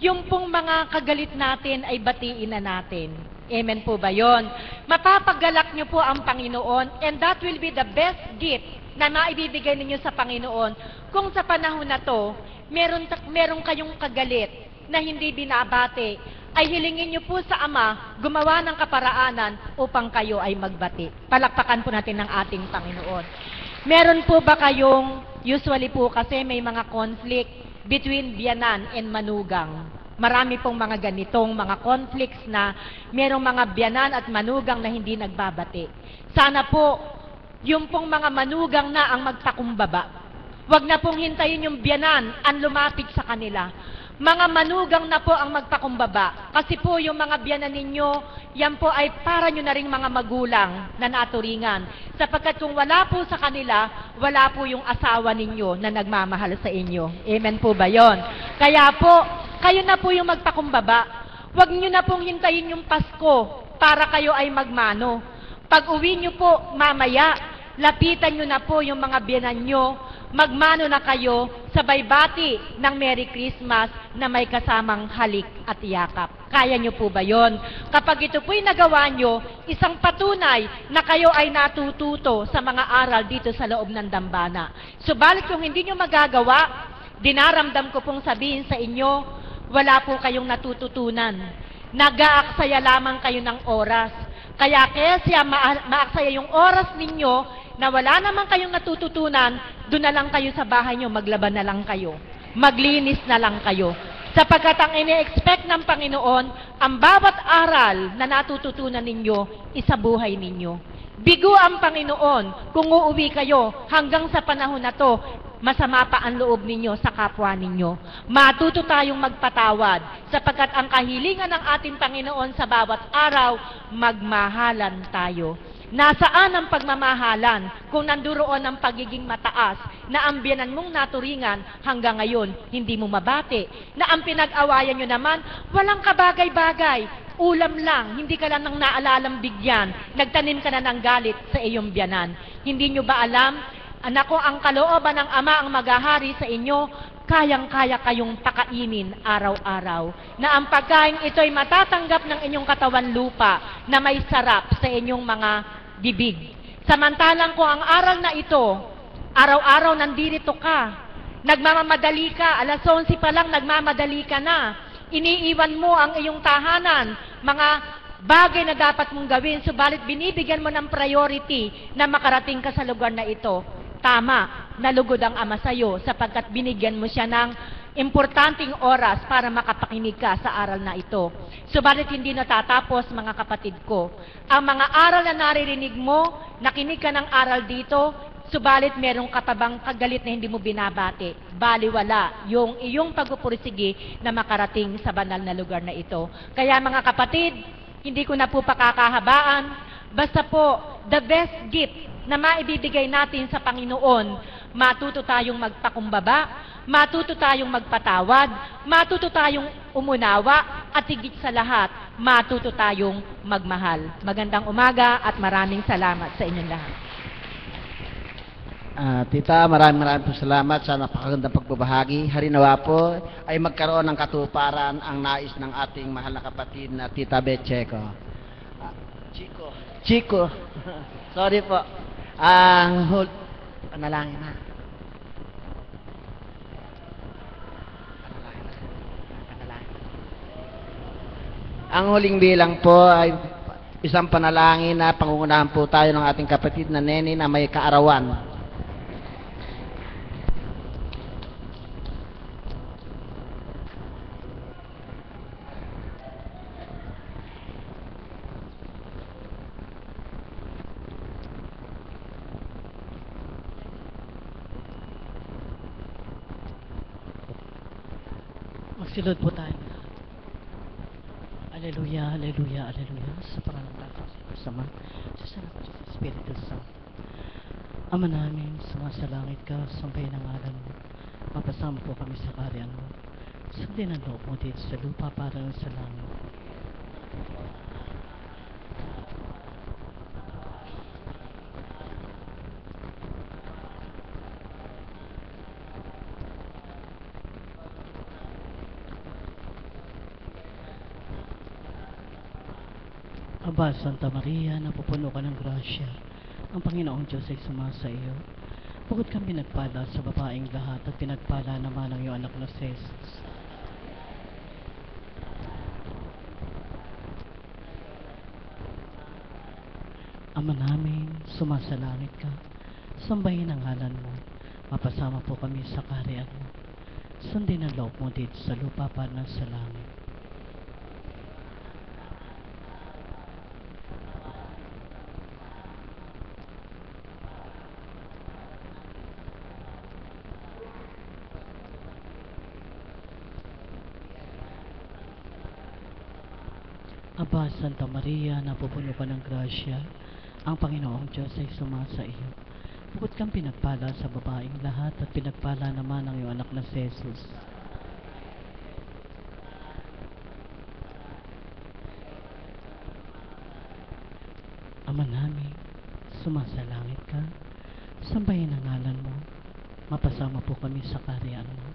yung pong mga kagalit natin ay batiin na natin. Amen po ba yun? Mapapagalak niyo po ang Panginoon and that will be the best gift na maibibigay ninyo sa Panginoon kung sa panahon na to, meron kayong kagalit na hindi binabati, ay hilingin niyo po sa Ama gumawa ng kaparaanan upang kayo ay magbati. Palakpakan po natin ng ating Panginoon. Meron po ba kayong, usually po kasi may mga conflict between biyanan and manugang. Marami pong mga ganitong mga conflicts na merong mga biyanan at manugang na hindi nagbabati. Sana po, yung pong mga manugang na ang magpakumbaba. Huwag na pong hintayin yung biyanan ang lumapit sa kanila. Mga manugang na po ang magpakumbaba. Kasi po yung mga biyanan ninyo, yan po ay para nyo na rin mga magulang na naturingan. Sapagkat kung wala po sa kanila, wala po yung asawa ninyo na nagmamahal sa inyo. Amen po ba yon? Kaya po, kayo na po yung magpakumbaba. Huwag nyo na pong hintayin yung Pasko para kayo ay magmano. Pag uwi nyo po mamaya, lapitan nyo na po yung mga biyanan nyo, magmano na kayo, sabay bati ng Merry Christmas na may kasamang halik at yakap. Kaya nyo po ba yon? Kapag ito po'y nagawa nyo, isang patunay na kayo ay natututo sa mga aral dito sa loob ng dambana. Subalit kung hindi nyo magagawa, dinaramdam ko pong sabihin sa inyo, wala po kayong natututunan. Nag-aaksaya lamang kayo ng oras. Kaya siya maaksaya yung oras ninyo na wala naman kayong natututunan, doon na lang kayo sa bahay nyo, maglaban na lang kayo. Maglinis na lang kayo. Sapagkat ang ini-expect ng Panginoon, ang bawat aral na natututunan ninyo, isabuhay ninyo. Bigo ang Panginoon kung uuwi kayo hanggang sa panahon na to, masama pa ang loob ninyo sa kapwa ninyo. Matuto tayong magpatawad sapagkat ang kahilingan ng ating Panginoon sa bawat araw, magmahalan tayo. Nasaan ang pagmamahalan kung nanduroon ang pagiging mataas na ang biyanan mong naturingan hanggang ngayon hindi mo mabati, na ang pinag-awayan nyo naman walang kabagay-bagay, ulam lang, hindi ka lang nang naalalang bigyan, nagtanim ka na ng galit sa iyong biyanan. Hindi nyo ba alam, anak ko, ang kalooban ng Ama ang maghahari sa inyo, kayang-kaya kayong pakainin araw-araw, na ang pagkain ito'y matatanggap ng inyong katawan lupa na may sarap sa inyong mga bibig. Samantalang kung ang aral na ito, araw-araw nandirito ka, nagmamamadali ka, alas 11 pa lang nagmamadali ka na, iniiwan mo ang iyong tahanan, mga bagay na dapat mong gawin, subalit binibigyan mo ng priority na makarating ka sa lugar na ito. Tama, nalugod ang Ama sa'yo sapagkat binigyan mo siya ng importanteng oras para makapakinig ka sa aral na ito. Subalit hindi natatapos, mga kapatid ko. Ang mga aral na naririnig mo, nakinig ka ng aral dito, subalit merong ka pa bang kagalit na hindi mo binabati? Baliwala yung iyong pagpupursige na makarating sa banal na lugar na ito. Kaya mga kapatid, hindi ko na po pakakahabaan, basta po, the best gift na maibibigay natin sa Panginoon, matuto tayong magpakumbaba, matuto tayong magpatawad, matuto tayong umunawa, at higit sa lahat, matuto tayong magmahal. Magandang umaga at maraming salamat sa inyong lahat. Tita, maraming po salamat sa napakagandang pagbabahagi. Harinawa po ay magkaroon ng katuparan ang nais ng ating mahal na kapatid na Tita Betcheco. Chico. Sorry po. Panalangin na. Ang huling bilang po ay isang panalangin na pangungunahan po tayo ng ating kapatid na Nene na may kaarawan. Magsilod po tayo. Aleluya, aleluya, aleluya. Sa pangalan ng Tatay, sa Ama, sa Anak, at sa Espiritu Santo. Ama namin, sumasalangit ka, sambahin ang ngalan mo. Mapasama po kami sa kaharian mo. Sundin ang loob mo dito sa lupa para sa langit. Aba, Santa Maria, napupuno ka ng grasya. Ang Panginoong Diyos ay sumasa iyo. Bukod kang pinagpala sa babaeng lahat at pinagpala naman ang iyong anak na si Jesus. Ama namin, sumasalangit ka. Sambahin ang ngalan mo. Mapasama po kami sa kaharian mo. Sundin ang loob mo dito sa lupa para sa langit. Aba, Santa Maria, napupuno ka ng grasya. Ang Panginoong Diyos ay sumasa iyo. Bukod kang pinagpala sa babaeng lahat at pinagpala naman ang iyong anak na si Jesus. Ama namin, sumasalangit ka. Sambahin ang ngalan mo. Mapasama po kami sa kaharian mo.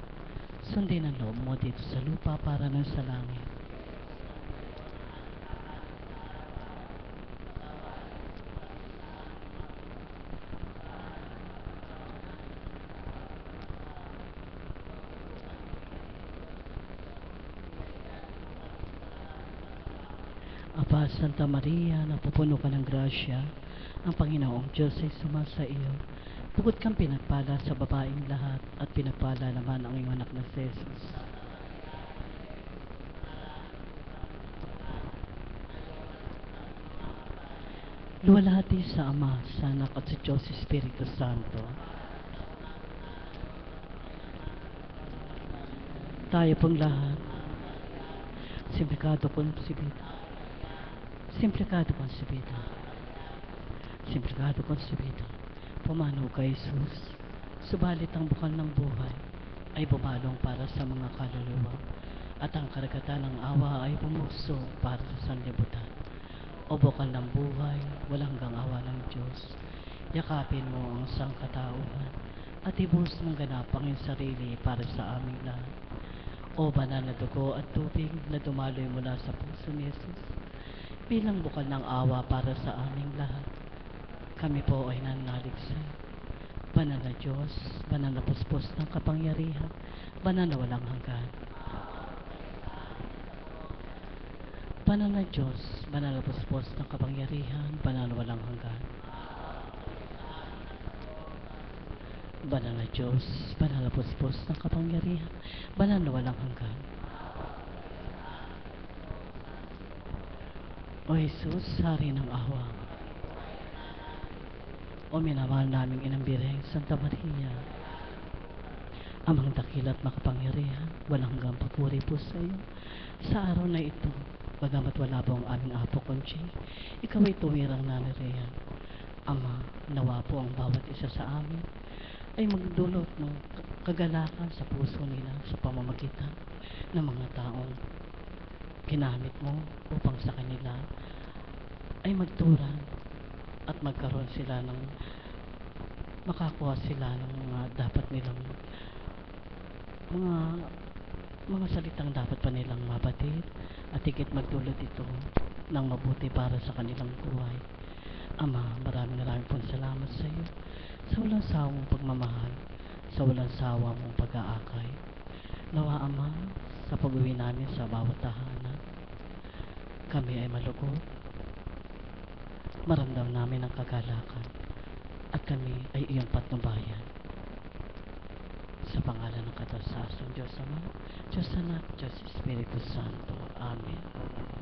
Sundin ang loob mo dito sa lupa para na sa langit. Aba, Santa Maria, napupuno ka ng grasya. Ang Panginoong Diyos ay sumasa iyo. Bukod kang pinagpala sa babaeng lahat at pinagpala naman ang iyong anak na si Jesus. Luwalhati sa Ama, sa Anak at sa Diyos Espiritu Santo. Tayo pong lahat. Simplikado konsibida. Simplikado konsibida. Simplikado konsibida. Pumanaw kay Jesus. Subalit ang bukal ng buhay ay bumalong para sa mga kaluluwa. At ang karagatan ng awa ay bumukso para sa sanlibutan. O bukal ng buhay, walang hanggang awa ng Diyos. Yakapin mo ang sangkatauhan at ibus mong ganap ang iyong sarili para sa aming lahat. O banal na dugo at tubig na dumaloy mula sa puso ni Jesus, bilang bukal ng awa para sa aming lahat. Kami po ay nananalig sa iyo. Banal na Diyos, banal na puspos ng kapangyarihan, banal na walang hanggan. Banal na Diyos, banal na puspos ng kapangyarihan, banal na walang hanggan. Banal na Diyos, banal na puspos ng kapangyarihan, banal na walang hanggan. O Jesus, Hari ng awa, o minamahal naming Inang Birheng Santa Maria, Amang dakila at makapangyarihan, walang hanggang papuri po sa iyo. Sa araw na ito, bagamat wala po ang aming apo Conchi, ikaw ay tuwirang naniriyan. Ama, nawa po ang bawat isa sa amin ay magdulot ng kagalakan sa puso nila sa pamamagitan ng mga taong ginamit mo upang sa kanila ay magturan at magkaroon sila ng makakuha sila ng mga dapat nilang mga salitang dapat pa nilang mabatid at higit magdulot ito ng mabuti para sa kanilang buhay. Ama, maraming pong salamat sa iyo sa walang sawang pagmamahal, sa walang sawa mong pag-aakay. Nawa, Ama, sa pag-uwi namin sa bawat tahanan, kami ay malugod, maramdam namin ang kagalakan, at kami ay iyong patnubayan. Sa pangalan ng katasasang Diyos Ama, Diyos Anak, Diyos Espiritu Santo. Amen.